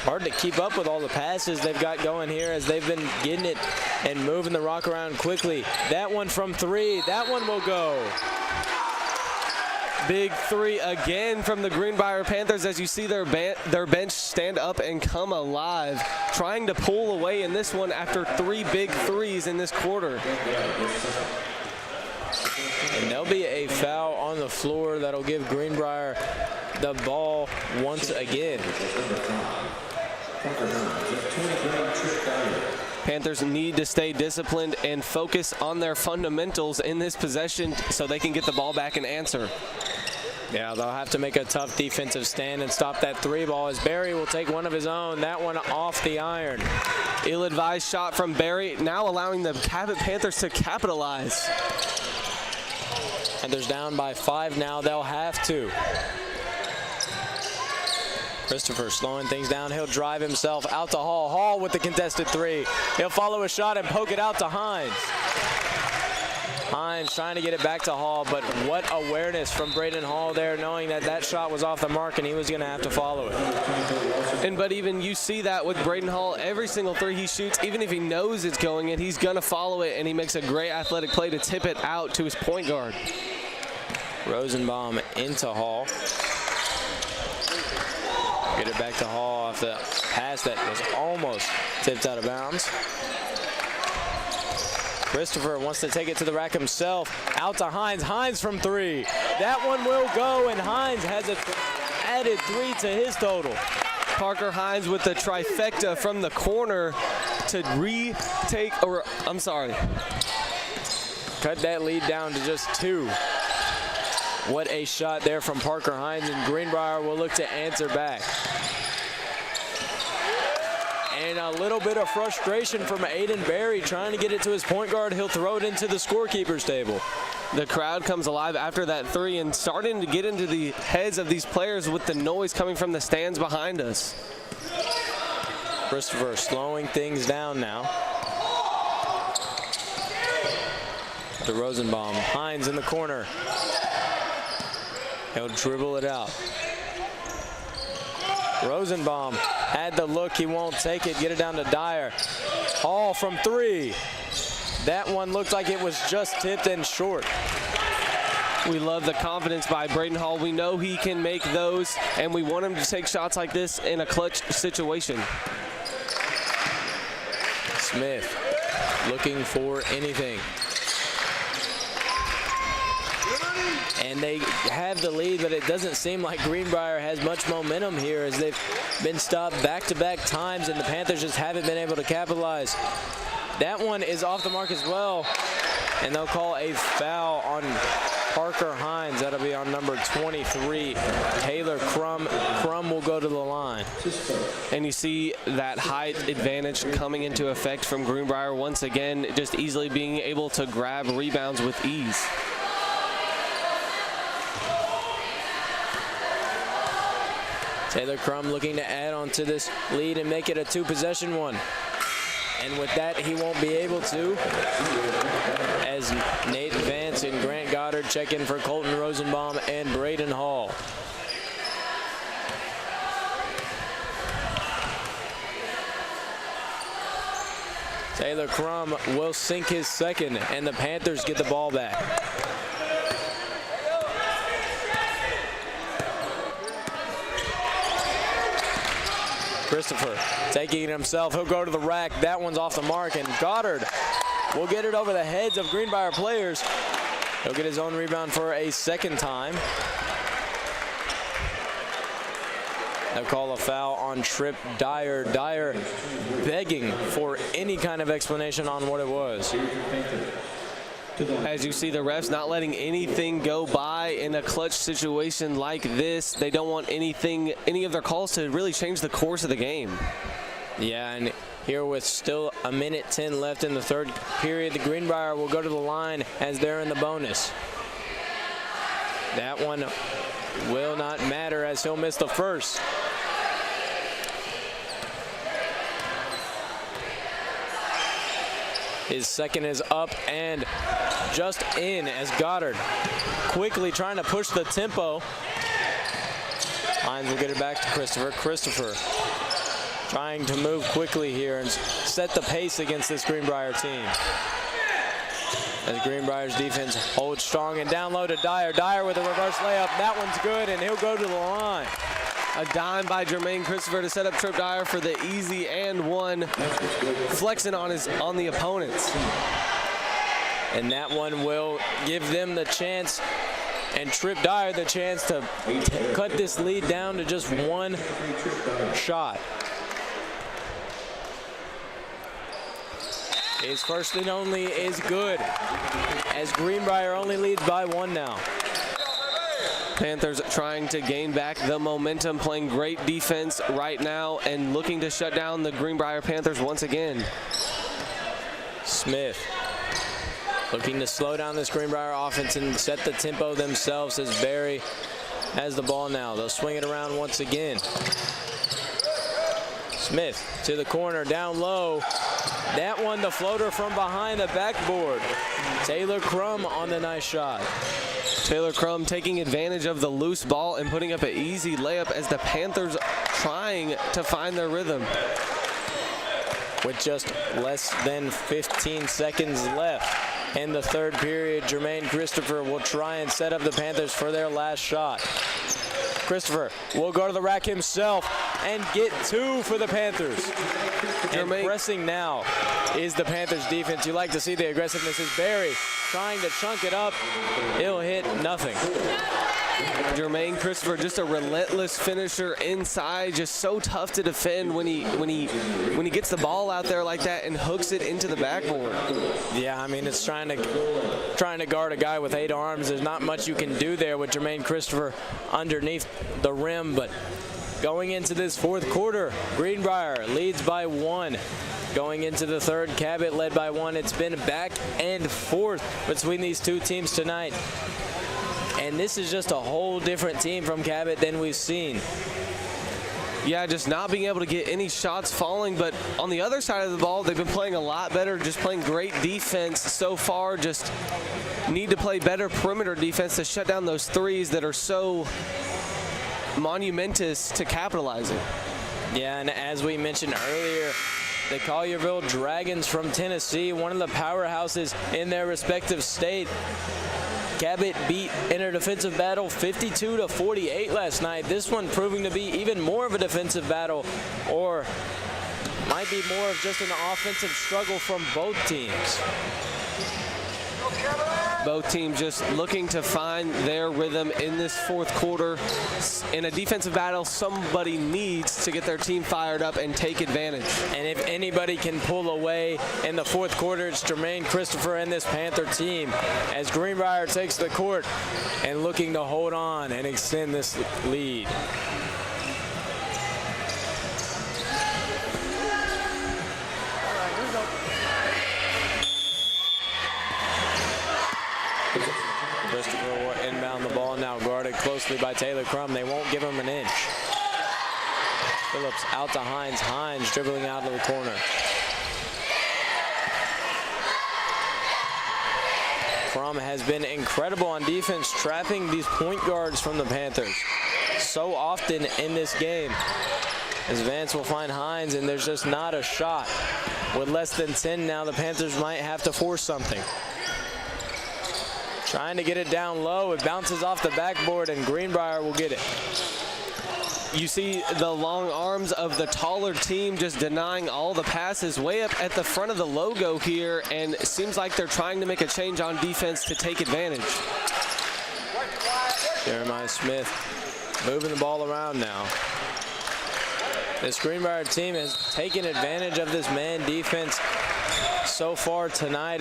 Hard to keep up with all the passes they've got going here as they've been getting it and moving the rock around quickly. That one from 3, that one will go. Big 3 again from the Greenbrier Panthers as you see their bench stand up and come alive, trying to pull away in this one after 3 big 3s in this quarter. And there'll be a foul on the floor that'll give Greenbrier the ball once again. Panthers need to stay disciplined and focus on their fundamentals in this possession so they can get the ball back and answer. Yeah, they'll have to make a tough defensive stand and stop that three ball as Barry will take one of his own. That one off the iron. Ill-advised shot from Barry, now allowing the Cabot Panthers to capitalize. Panthers down by 5 now. They'll have to. Christopher slowing things down. He'll drive himself out to Hall. Hall with the contested three. He'll follow a shot and poke it out to Hines. Hines trying to get it back to Hall, but what awareness from Braden Hall there, knowing that that shot was off the mark and he was going to have to follow it. But even you see that with Braden Hall, every single three he shoots, even if he knows it's going in, he's going to follow it, and he makes a great athletic play to tip it out to his point guard. Rosenbaum into Hall. Get it back to Hall off the pass that was almost tipped out of bounds. Christopher wants to take it to the rack himself. Out to Hines. Hines from 3. That one will go, and Hines has an added 3 to his total. Parker Hines with the trifecta from the corner to cut that lead down to just 2. What a shot there from Parker Hines, and Greenbrier will look to answer back. And a little bit of frustration from Aiden Barry trying to get it to his point guard. He'll throw it into the scorekeeper's table. The crowd comes alive after that 3 and starting to get into the heads of these players with the noise coming from the stands behind us. Christopher slowing things down now. To Rosenbaum. Hines in the corner. He'll dribble it out. Rosenbaum had the look. He won't take it. Get it down to Dyer. Hall from 3. That one looked like it was just tipped and short. We love the confidence by Braden Hall. We know he can make those, and we want him to take shots like this in a clutch situation. Smith looking for anything. And they have the lead, but it doesn't seem like Greenbrier has much momentum here as they've been stopped back-to-back times, and the Panthers just haven't been able to capitalize. That one is off the mark as well, and they'll call a foul on Parker Hines. That'll be on number 23, Taylor Crum. Crum will go to the line. And you see that height advantage coming into effect from Greenbrier once again, just easily being able to grab rebounds with ease. Taylor Crum looking to add on to this lead and make it a 2-possession one. And with that, he won't be able to, as Nate Vance and Grant Goddard check in for Colton Rosenbaum and Braden Hall. Taylor Crum will sink his second, and the Panthers get the ball back. Christopher taking it himself. He'll go to the rack. That one's off the mark, and Goddard will get it over the heads of Greenbrier players. He'll get his own rebound for a second time. They'll call a foul on Trip Dyer. Dyer begging for any kind of explanation on what it was. As you see, the refs not letting anything go by in a clutch situation like this. They don't want any of their calls to really change the course of the game. Yeah, and here with still 1:10 left in the third period, the Greenbrier will go to the line as they're in the bonus. That one will not matter as he'll miss the first. His second is up and just in as Goddard quickly trying to push the tempo. Hines will get it back to Christopher. Christopher trying to move quickly here and set the pace against this Greenbrier team. As Greenbrier's defense holds strong and down low to Dyer. Dyer with a reverse layup. That one's good, and he'll go to the line. A dime by Jermaine Christopher to set up Trip Dyer for the easy and one, flexing on the opponents. And that one will give them the chance, and Trip Dyer the chance to cut this lead down to just one shot. His first and only is good, as Greenbrier only leads by 1 now. Panthers trying to gain back the momentum, playing great defense right now and looking to shut down the Greenbrier Panthers once again. Smith looking to slow down this Greenbrier offense and set the tempo themselves as Barry has the ball now. They'll swing it around once again. Smith to the corner, down low. That one, the floater from behind the backboard. Taylor Crum on the nice shot. Taylor Crum taking advantage of the loose ball and putting up an easy layup as the Panthers trying to find their rhythm. With just less than 15 seconds left in the third period, Jermaine Christopher will try and set up the Panthers for their last shot. Christopher will go to the rack himself and get 2 for the Panthers. And pressing now is the Panthers defense. You like to see the aggressiveness as Barry trying to chunk it up. He'll hit nothing. Jermaine Christopher, just a relentless finisher inside, just so tough to defend when he gets the ball out there like that and hooks it into the backboard. Yeah, I mean, it's trying to guard a guy with 8 arms. There's not much you can do there with Jermaine Christopher underneath the rim, but going into this fourth quarter, Greenbrier leads by 1. Going into the third, Cabot led by 1. It's been back and forth between these two teams tonight. And this is just a whole different team from Cabot than we've seen. Yeah, just not being able to get any shots falling, but on the other side of the ball, they've been playing a lot better, just playing great defense so far. Just need to play better perimeter defense to shut down those threes that are so monumentous to capitalizing. Yeah, and as we mentioned earlier, the Collierville Dragons from Tennessee, one of the powerhouses in their respective state. Cabot beat in a defensive battle 52-48 last night. This one proving to be even more of a defensive battle, or might be more of just an offensive struggle from both teams. Both teams just looking to find their rhythm in this fourth quarter. In a defensive battle, somebody needs to get their team fired up and take advantage. And if anybody can pull away in the fourth quarter, it's Jermaine Christopher and this Panther team, as Greenbrier takes the court and looking to hold on and extend this lead. Christopher will inbound the ball now, guarded closely by Taylor Crum. They won't give him an inch. Phillips out to Hines. Hines dribbling out of the corner. Crum has been incredible on defense, trapping these point guards from the Panthers so often in this game. As Vance will find Hines, and there's just not a shot. With less than 10 now, the Panthers might have to force something. Trying to get it down low. It bounces off the backboard, and Greenbrier will get it. You see the long arms of the taller team just denying all the passes way up at the front of the logo here, and it seems like they're trying to make a change on defense to take advantage. Jeremiah Smith moving the ball around now. This Greenbrier team has taken advantage of this man defense so far tonight.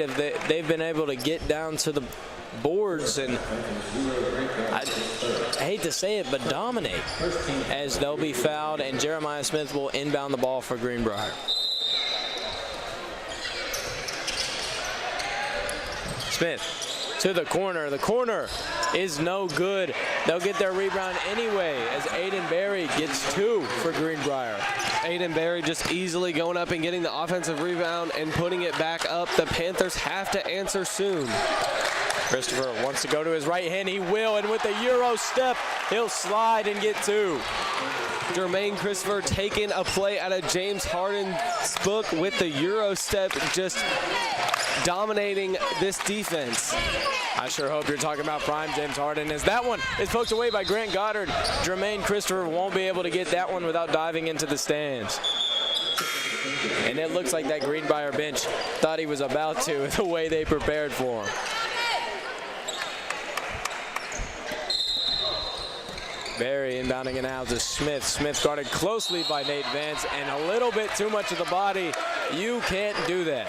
They've been able to get down to the boards and, I hate to say it, but dominate, as they'll be fouled, and Jeremiah Smith will inbound the ball for Greenbrier. Smith to the corner. The corner is no good. They'll get their rebound anyway, as Aiden Berry gets 2 for Greenbrier. Aiden Berry just easily going up and getting the offensive rebound and putting it back up. The Panthers have to answer soon. Christopher wants to go to his right hand. He will, and with a Euro step, he'll slide and get 2. Jermaine Christopher taking a play out of James Harden's book with the Euro step, just dominating this defense. I sure hope you're talking about prime James Harden, as that one is poked away by Grant Goddard. Jermaine Christopher won't be able to get that one without diving into the stands. And it looks like that Greenbrier bench thought he was about to, the way they prepared for him. Barry inbounding it out to Smith. Smith guarded closely by Nate Vance, and a little bit too much of the body. You can't do that.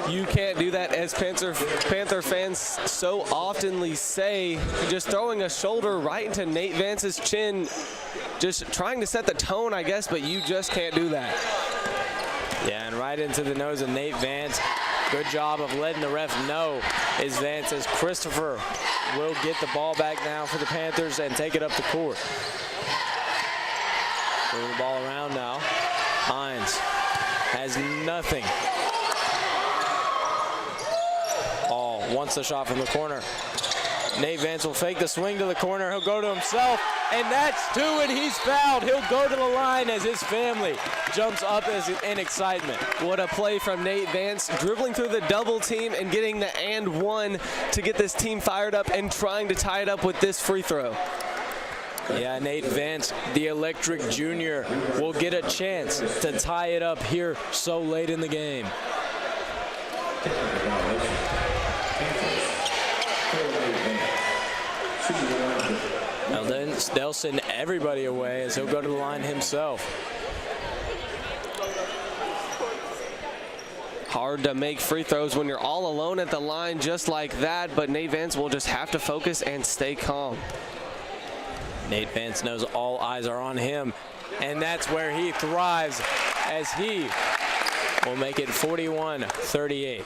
You can't do that, as Panther fans so oftenly say. Just throwing a shoulder right into Nate Vance's chin, just trying to set the tone, I guess, but you just can't do that. Yeah, and right into the nose of Nate Vance. Good job of letting the ref know is Vance, as Christopher will get the ball back now for the Panthers and take it up the court. Moving the ball around now. Hines has nothing. All wants the shot from the corner. Nate Vance will fake the swing to the corner. He'll go to himself, and that's two, and he's fouled. He'll go to the line as his family jumps up in excitement. What a play from Nate Vance, dribbling through the double team and getting the and one to get this team fired up and trying to tie it up with this free throw. Yeah, Nate Vance, the electric junior, will get a chance to tie it up here so late in the game. Now then they'll send everybody away as he'll go to the line himself. Hard to make free throws when you're all alone at the line just like that, but Nate Vance will just have to focus and stay calm. Nate Vance knows all eyes are on him, and that's where he thrives, as he will make it 41-38.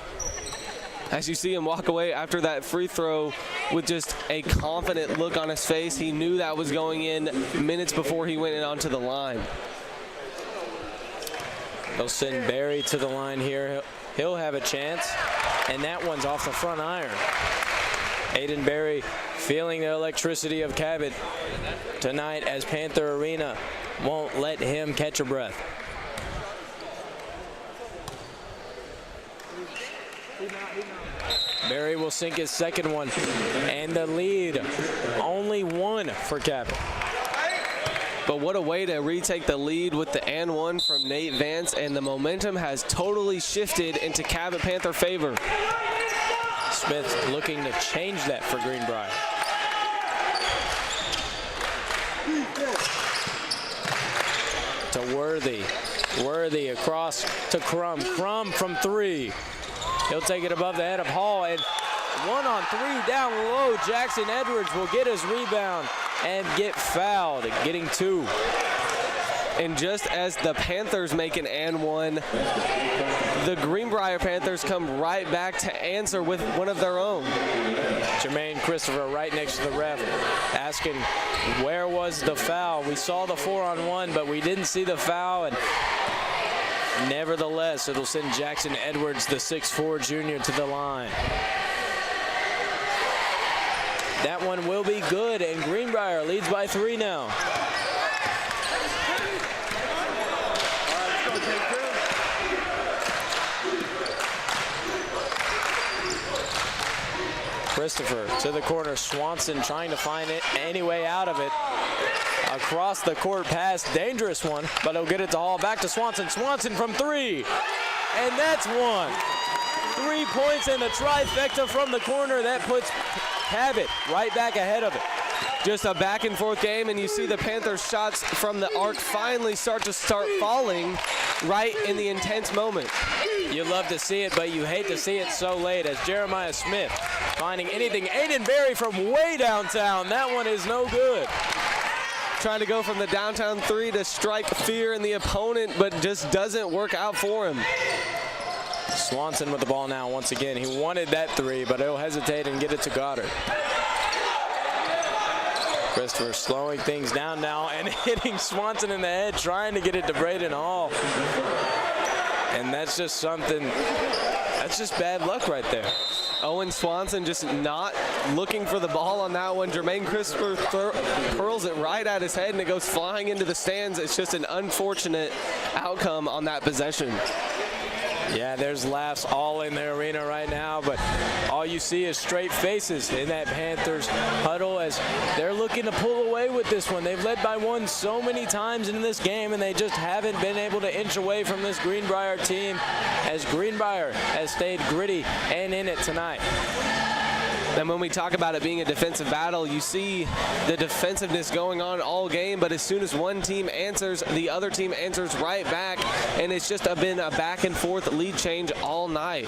As you see him walk away after that free throw with just a confident look on his face, he knew that was going in minutes before he went in onto the line. They'll send Barry to the line here. He'll have a chance, and that one's off the front iron. Aiden Barry feeling the electricity of Cabot tonight, as Panther Arena won't let him catch a breath. Barry will sink his second one, and the lead only one for Cabot. But what a way to retake the lead with the and one from Nate Vance, and the momentum has totally shifted into Cabot Panther favor. Smith looking to change that for Greenbrier. To Worthy. Worthy across to Crum. Crum from three. He'll take it above the head of Hall, and 1-on-3 down low. Jackson Edwards will get his rebound and get fouled, getting two. And just as the Panthers make an and one, the Greenbrier Panthers come right back to answer with one of their own. Jermaine Christopher right next to the ref, asking where was the foul. We saw the 4-on-1, but we didn't see the foul, and nevertheless, it'll send Jackson Edwards, the 6'4 junior, to the line. That one will be good, and Greenbrier leads by 3 now. Christopher to the corner. Swanson trying to find it any way out of it. Across the court pass, dangerous one, but he'll get it to Hall. Back to Swanson. Swanson from three, and that's one. 3 points and a trifecta from the corner. That puts Cabot right back ahead of it. Just a back and forth game, and you see the Panthers' shots from the arc finally start falling right in the intense moment. You love to see it, but you hate to see it so late, as Jeremiah Smith finding anything. Aiden Barry from way downtown. That one is no good. Trying to go from the downtown three to strike fear in the opponent, but just doesn't work out for him. Swanson with the ball now once again. He wanted that three, but he'll hesitate and get it to Goddard. Christopher slowing things down now and hitting Swanson in the head, trying to get it to Braden Hall. And that's just something, that's just bad luck right there. Owen Swanson just not looking for the ball on that one. Jermaine Christopher hurls it right at his head, and it goes flying into the stands. It's just an unfortunate outcome on that possession. Yeah, there's laughs all in the arena right now, but all you see is straight faces in that Panthers huddle as they're looking to pull away with this one. They've led by one so many times in this game, and they just haven't been able to inch away from this Greenbrier team, as Greenbrier has stayed gritty and in it tonight. And when we talk about it being a defensive battle, you see the defensiveness going on all game, but as soon as one team answers, the other team answers right back, and it's just been a back and forth lead change all night.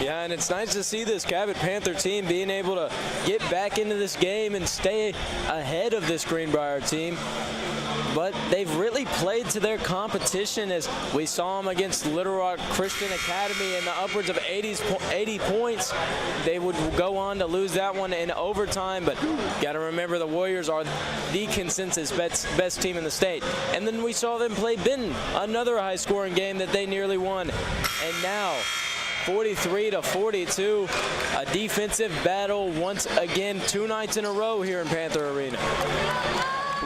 Yeah, and it's nice to see this Cabot Panther team being able to get back into this game and stay ahead of this Greenbrier team. But they've really played to their competition, as we saw them against Little Rock Christian Academy in the upwards of 80 points. They would go on to lose that one in overtime, but got to remember the Warriors are the consensus best team in the state. And then we saw them play Benton, another high-scoring game that they nearly won. And now 43-42, a defensive battle once again, 2 nights in a row here in Panther Arena.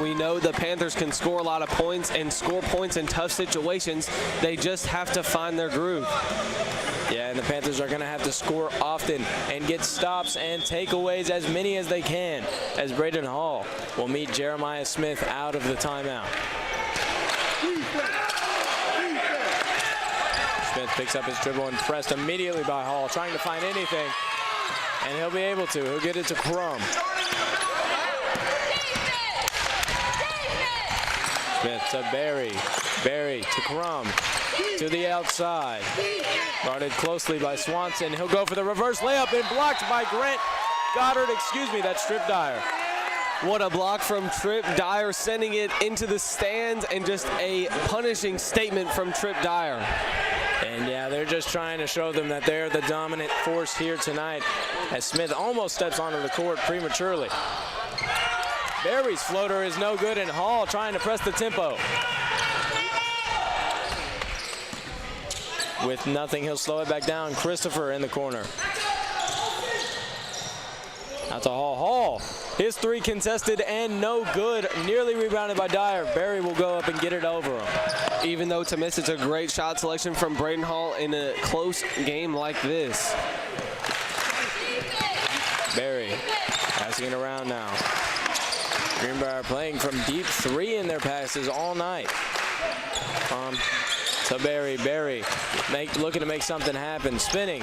We know the Panthers can score a lot of points and score points in tough situations. They just have to find their groove. Yeah, and the Panthers are going to have to score often and get stops and takeaways, as many as they can, as Braden Hall will meet Jeremiah Smith out of the timeout. Smith picks up his dribble and pressed immediately by Hall, trying to find anything, and he'll be able to. He'll get it to Crum. Smith to Berry. Berry to Crum. To the outside. Guarded closely by Swanson. He'll go for the reverse layup and blocked by Grant Goddard. Excuse me, that's Trip Dyer. What a block from Trip Dyer, sending it into the stands, and just a punishing statement from Trip Dyer. And yeah, they're just trying to show them that they're the dominant force here tonight, as Smith almost steps onto the court prematurely. Berry's floater is no good, and Hall trying to press the tempo. With nothing, he'll slow it back down. Christopher in the corner. Out to Hall. Hall, his three contested and no good. Nearly rebounded by Dyer. Berry will go up and get it over him. Even though to miss, it's a great shot selection from Braden Hall in a close game like this. Berry Passing it around now. Greenbrier playing from deep three in their passes all night. To Berry. Berry looking to make something happen. Spinning.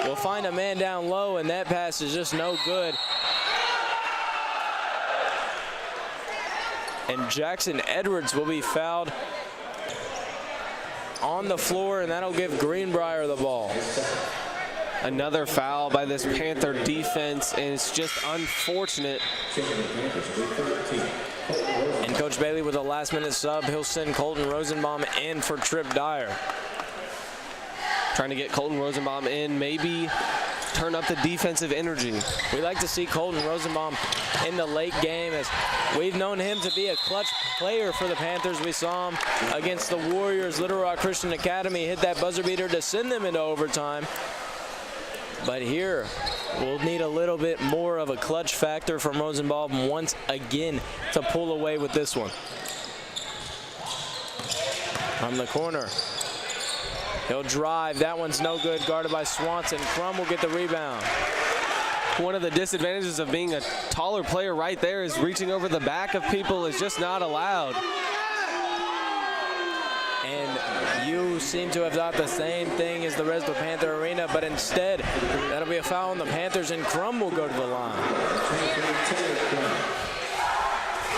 Will find a man down low, and that pass is just no good. And Jackson Edwards will be fouled on the floor, and that'll give Greenbrier the ball. Another foul by this Panther defense, and it's just unfortunate. And Coach Bailey with a last-minute sub. He'll send Colton Rosenbaum in for Trip Dyer. Trying to get Colton Rosenbaum in, maybe turn up the defensive energy. We like to see Colton Rosenbaum in the late game, as we've known him to be a clutch player for the Panthers. We saw him against the Warriors. Little Rock Christian Academy hit that buzzer beater to send them into overtime. But here, we'll need a little bit more of a clutch factor from Rosenbaum once again to pull away with this one. From the corner, he'll drive. That one's no good, guarded by Swanson. Crum will get the rebound. One of the disadvantages of being a taller player right there is reaching over the back of people is just not allowed. And you seem to have thought the same thing as the rest of Panther Arena, but instead, that'll be a foul on the Panthers, and Crum will go to the line.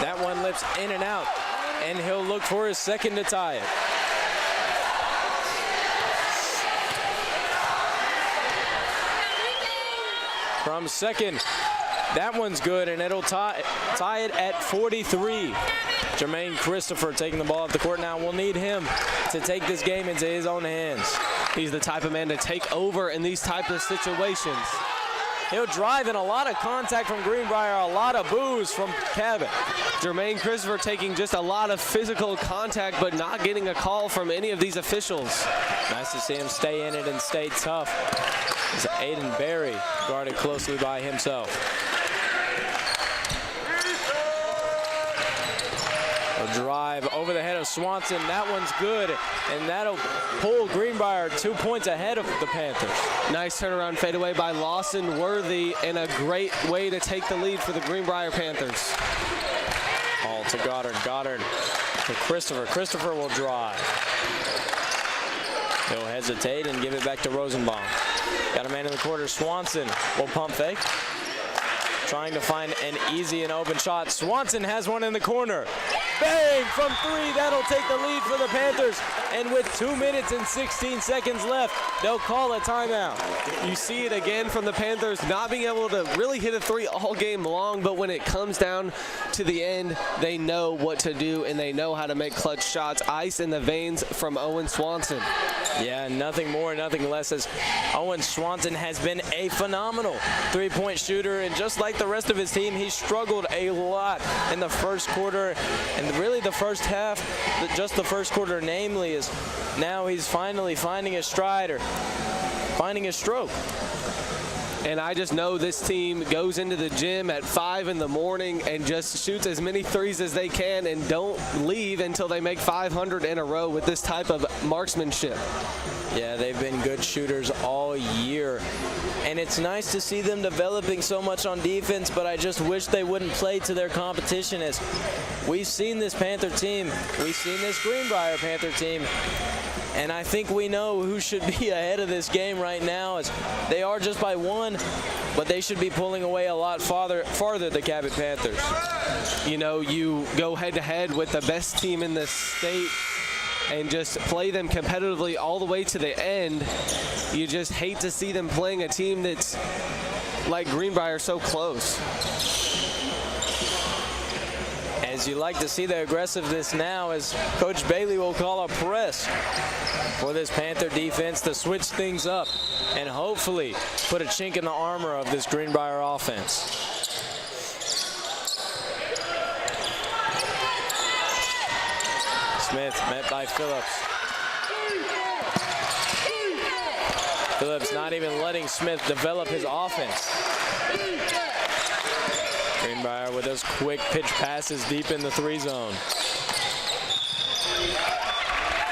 That one lips in and out, and he'll look for his second to tie it. Crum's second. That one's good, and it'll tie it at 43. Jermaine Christopher taking the ball off the court now. We'll need him to take this game into his own hands. He's the type of man to take over in these type of situations. He'll drive in a lot of contact from Greenbrier, a lot of boos from Cabot. Jermaine Christopher taking just a lot of physical contact, but not getting a call from any of these officials. Nice to see him stay in it and stay tough. It's Aiden Berry guarded closely by himself. A drive over the head of Swanson. That one's good, and that'll pull Greenbrier 2 points ahead of the Panthers. Nice turnaround fadeaway by Lawson Worthy, and a great way to take the lead for the Greenbrier Panthers. All to Goddard. Goddard to Christopher. Christopher will drive. He'll hesitate and give it back to Rosenbaum. Got a man in the quarter. Swanson will pump fake. Trying to find an easy and open shot. Swanson has one in the corner. Bang from three. That'll take the lead for the Panthers. And with 2 minutes and 16 seconds left, they'll call a timeout. You see it again from the Panthers not being able to really hit a three all game long, but when it comes down to the end, they know what to do and they know how to make clutch shots. Ice in the veins from Owen Swanson. Yeah, nothing more, nothing less, as Owen Swanson has been a phenomenal three-point shooter, and just like the rest of his team, he struggled a lot in the first quarter and really the first half, just the first quarter namely, is now he's finally finding his stride or finding his stroke. And I just know this team goes into the gym at 5 in the morning and just shoots as many threes as they can and don't leave until they make 500 in a row with this type of marksmanship. Yeah, they've been good shooters all year. And it's nice to see them developing so much on defense, but I just wish they wouldn't play to their competition, as we've seen this Panther team, we've seen this Greenbrier Panther team, and I think we know who should be ahead of this game right now, as they are just by one, but they should be pulling away a lot farther the Cabot Panthers. You know, you go head-to-head with the best team in the state and just play them competitively all the way to the end. You just hate to see them playing a team that's like Greenbrier so close. As you like to see the aggressiveness now, as Coach Bailey will call a press for this Panther defense to switch things up and hopefully put a chink in the armor of this Greenbrier offense. Smith met by Phillips. Phillips not even letting Smith develop his offense. Greenbrier with those quick pitch passes deep in the three zone.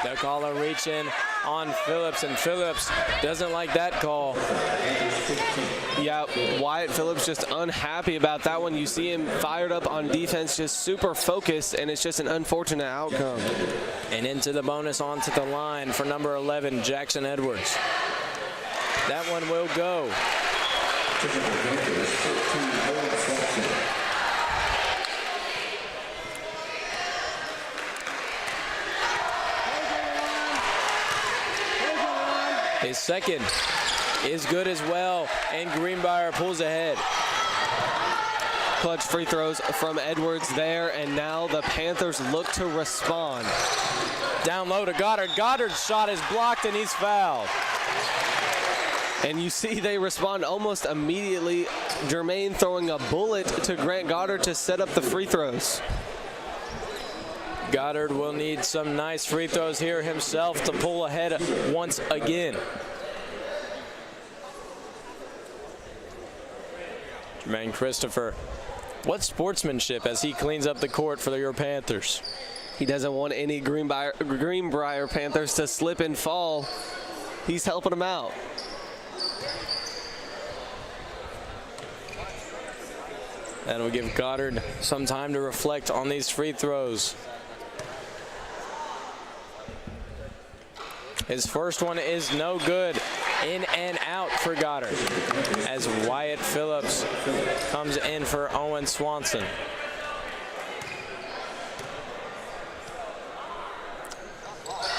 They'll call a reach in on Phillips, and Phillips doesn't like that call. Yeah, Wyatt Phillips just unhappy about that one. You see him fired up on defense, just super focused, and it's just an unfortunate outcome. And into the bonus onto the line for number 11, Jackson Edwards. That one will go. His second is good as well, and Greenbrier pulls ahead. Clutch free throws from Edwards there, and now the Panthers look to respond. Down low to Goddard. Goddard's shot is blocked, and he's fouled. And you see they respond almost immediately. Jermaine throwing a bullet to Grant Goddard to set up the free throws. Goddard will need some nice free throws here himself to pull ahead once again. Jermaine Christopher, what sportsmanship as he cleans up the court for your Panthers. He doesn't want any Greenbrier Panthers to slip and fall. He's helping them out. That'll give Goddard some time to reflect on these free throws. His first one is no good. In and out for Goddard as Wyatt Phillips comes in for Owen Swanson.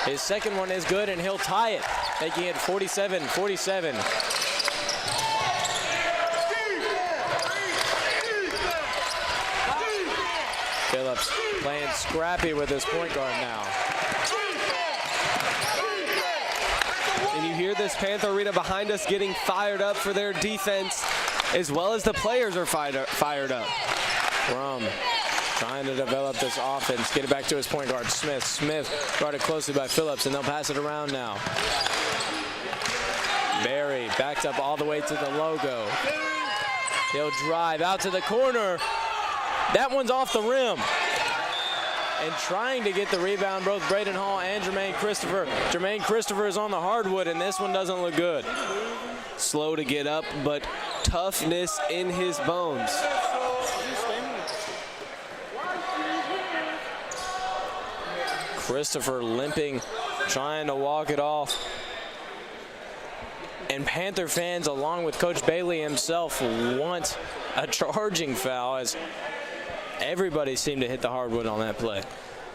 His second one is good, and he'll tie it, making it 47-47. Phillips playing scrappy with his point guard now. And you hear this Panther arena behind us getting fired up for their defense, as well as the players are fired up. Rum trying to develop this offense, get it back to his point guard, Smith. Smith guarded closely by Phillips, and they'll pass it around now. Berry backed up all the way to the logo. He'll drive out to the corner. That one's off the rim. And trying to get the rebound, both Braden Hall and Jermaine Christopher. Jermaine Christopher is on the hardwood, and this one doesn't look good. Slow to get up, but toughness in his bones. Christopher limping, trying to walk it off. And Panther fans, along with Coach Bailey himself, want a charging foul, as everybody seemed to hit the hardwood on that play.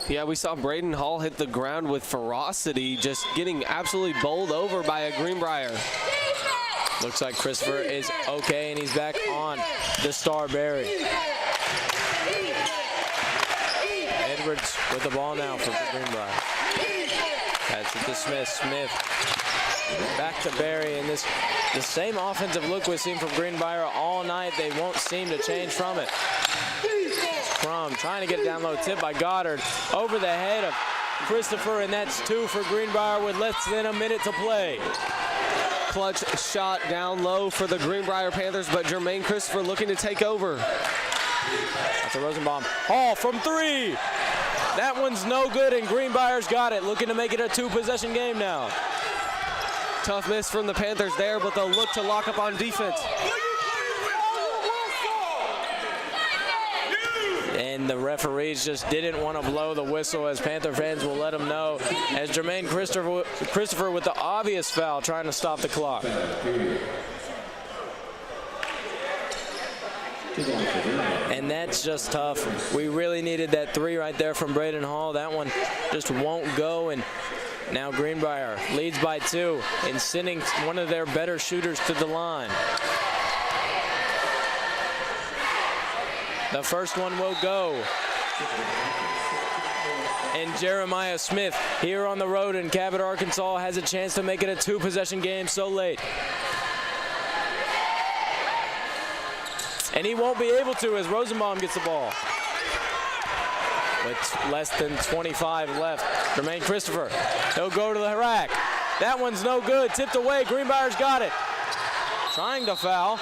Yeah, we saw Braden Hall hit the ground with ferocity, just getting absolutely bowled over by a Greenbrier. Looks like Christopher is okay, and he's back on the Starberry. Edwards with the ball now for Greenbrier. That's it to Smith. Smith back to Berry, and the same offensive look we've seen from Greenbrier all night. They won't seem to change from it. Crum trying to get it down low, tip by Goddard over the head of Christopher, and that's 2 for Greenbrier with less than a minute to play. Clutch shot down low for the Greenbrier Panthers, but Jermaine Christopher looking to take over. That's a Rosenbaum. Hall from 3. That one's no good, and Greenbrier's got it, looking to make it a 2-possession game now. Tough miss from the Panthers there, but they'll look to lock up on defense. And the referees just didn't want to blow the whistle, as Panther fans will let them know, as Jermaine Christopher with the obvious foul trying to stop the clock. And that's just tough. We really needed that 3 right there from Braden Hall. That one just won't go, and now Greenbrier leads by 2 and sending one of their better shooters to the line. The first one will go. And Jeremiah Smith here on the road in Cabot, Arkansas, has a chance to make it a 2-possession game so late. And he won't be able to, as Rosenbaum gets the ball. With less than 25 left, Jermaine Christopher, he'll go to the rack. That one's no good, tipped away, Greenbrier's got it. Trying to foul.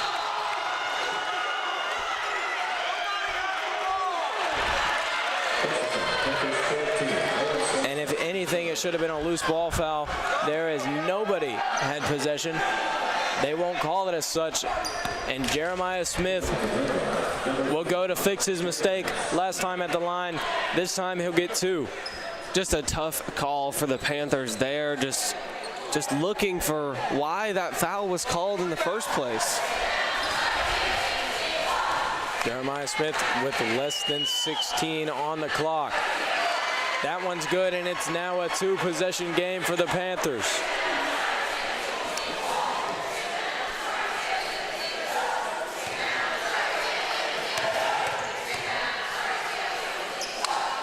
And if anything, it should have been a loose ball foul. There is nobody had possession. They won't call it as such. And Jeremiah Smith will go to fix his mistake last time at the line. This time he'll get 2. Just a tough call for the Panthers there. Just looking for why that foul was called in the first place. Jeremiah Smith with less than 16 on the clock. That one's good, and it's now a 2-possession game for the Panthers.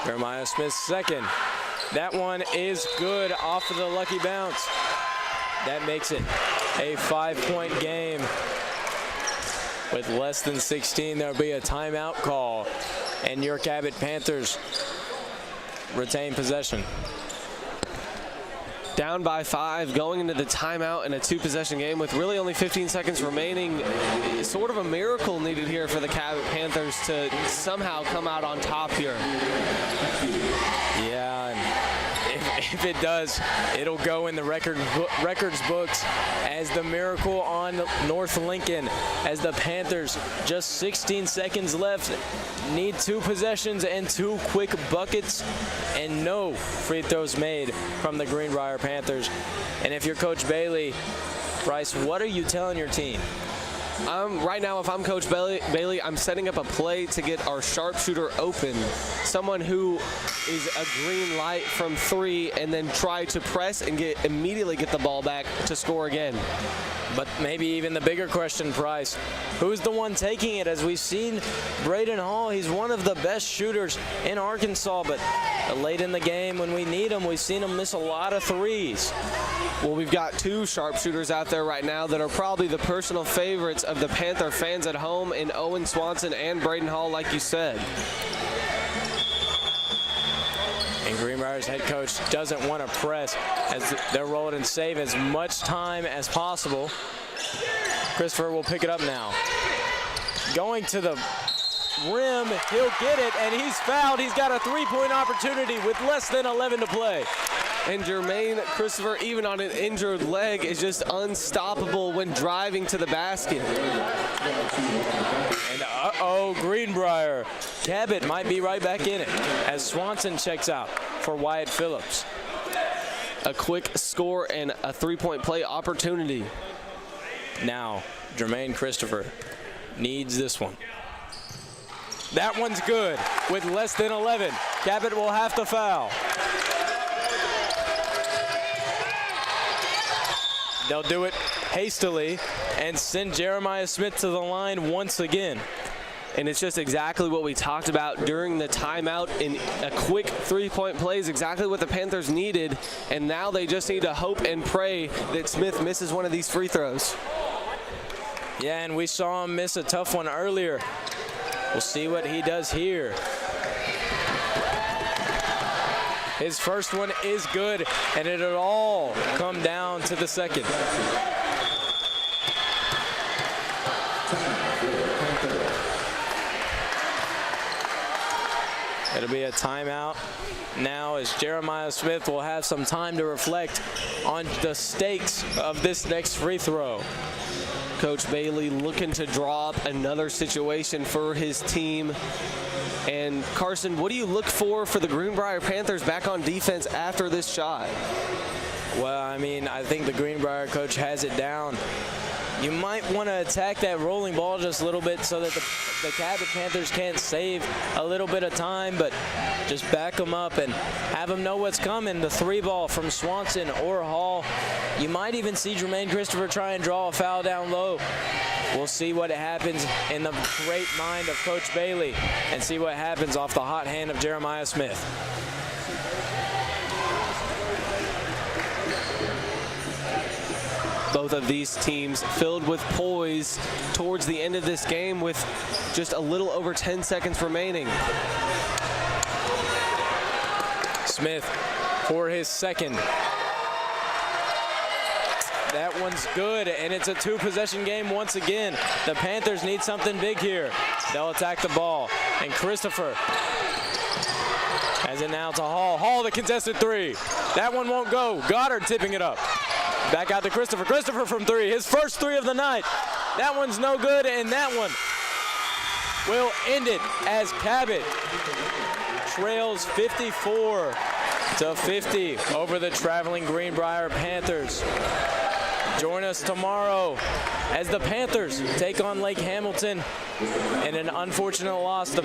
Jeremiah Smith's second. That one is good off of the lucky bounce. That makes it a 5-point game. With less than 16, there'll be a timeout call, and your Cabot Panthers retain possession. Down by 5, going into the timeout in a 2-possession game with really only 15 seconds remaining. Sort of a miracle needed here for the Cabot Panthers to somehow come out on top here. Yeah, and if it does, it'll go in the records books as the miracle on North Lincoln, as the Panthers, just 16 seconds left, need 2 possessions and 2 quick buckets, and no free throws made from the Greenbrier Panthers. And if you're Coach Bailey, Bryce, what are you telling your team? Right now, if I'm Coach Bailey, I'm setting up a play to get our sharpshooter open. Someone who is a green light from 3, and then try to press and immediately get the ball back to score again. But maybe even the bigger question, Price, who's the one taking it? As we've seen Braden Hall, he's one of the best shooters in Arkansas, but late in the game when we need him, we've seen him miss a lot of threes. Well, we've got 2 sharpshooters out there right now that are probably the personal favorites of the Panther fans at home, in Owen Swanson and Braden Hall, like you said. And Greenbrier's head coach doesn't want to press, as they're rolling and save as much time as possible. Christopher will pick it up now. Going to the rim, he'll get it, and he's fouled. He's got a 3-point opportunity with less than 11 to play. And Jermaine Christopher, even on an injured leg, is just unstoppable when driving to the basket. And uh-oh, Greenbrier. Cabot might be right back in it as Swanson checks out for Wyatt Phillips. A quick score and a 3-point play opportunity. Now, Jermaine Christopher needs this one. That one's good with less than 11. Cabot will have to foul. They'll do it hastily and send Jeremiah Smith to the line once again. And it's just exactly what we talked about during the timeout. In a quick three-point play is exactly what the Panthers needed. And now they just need to hope and pray that Smith misses one of these free throws. Yeah, and we saw him miss a tough one earlier. We'll see what he does here. His first one is good, and it'll all come down to the second. It'll be a timeout now as Jeremiah Smith will have some time to reflect on the stakes of this next free throw. Coach Bailey looking to draw up another situation for his team. And Carson, what do you look for the Greenbrier Panthers back on defense after this shot? Well, I mean, I think the Greenbrier coach has it down. You might want to attack that rolling ball just a little bit so that the Cabot Panthers can't save a little bit of time, but just back them up and have them know what's coming. The three ball from Swanson or Hall. You might even see Jermaine Christopher try and draw a foul down low. We'll see what happens in the great mind of Coach Bailey and see what happens off the hot hand of Jeremiah Smith. Both of these teams filled with poise towards the end of this game with just a little over 10 seconds remaining. Smith for his second. That one's good, and it's a two-possession game once again. The Panthers need something big here. They'll attack the ball, and Christopher has it now to Hall. Hall, the contested three. That one won't go. Goddard tipping it up. Back out to Christopher. Christopher from three. His first three of the night. That one's no good, and that one will end it as Cabot trails 54-50 over the traveling Greenbrier Panthers. Join us tomorrow as the Panthers take on Lake Hamilton. In an unfortunate loss,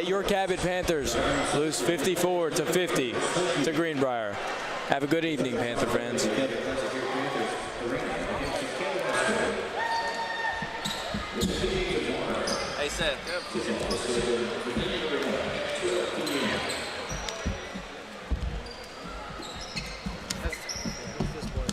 your Cabot Panthers lose 54-50 to Greenbrier. Have a good evening, Panther fans. Hey, Seth.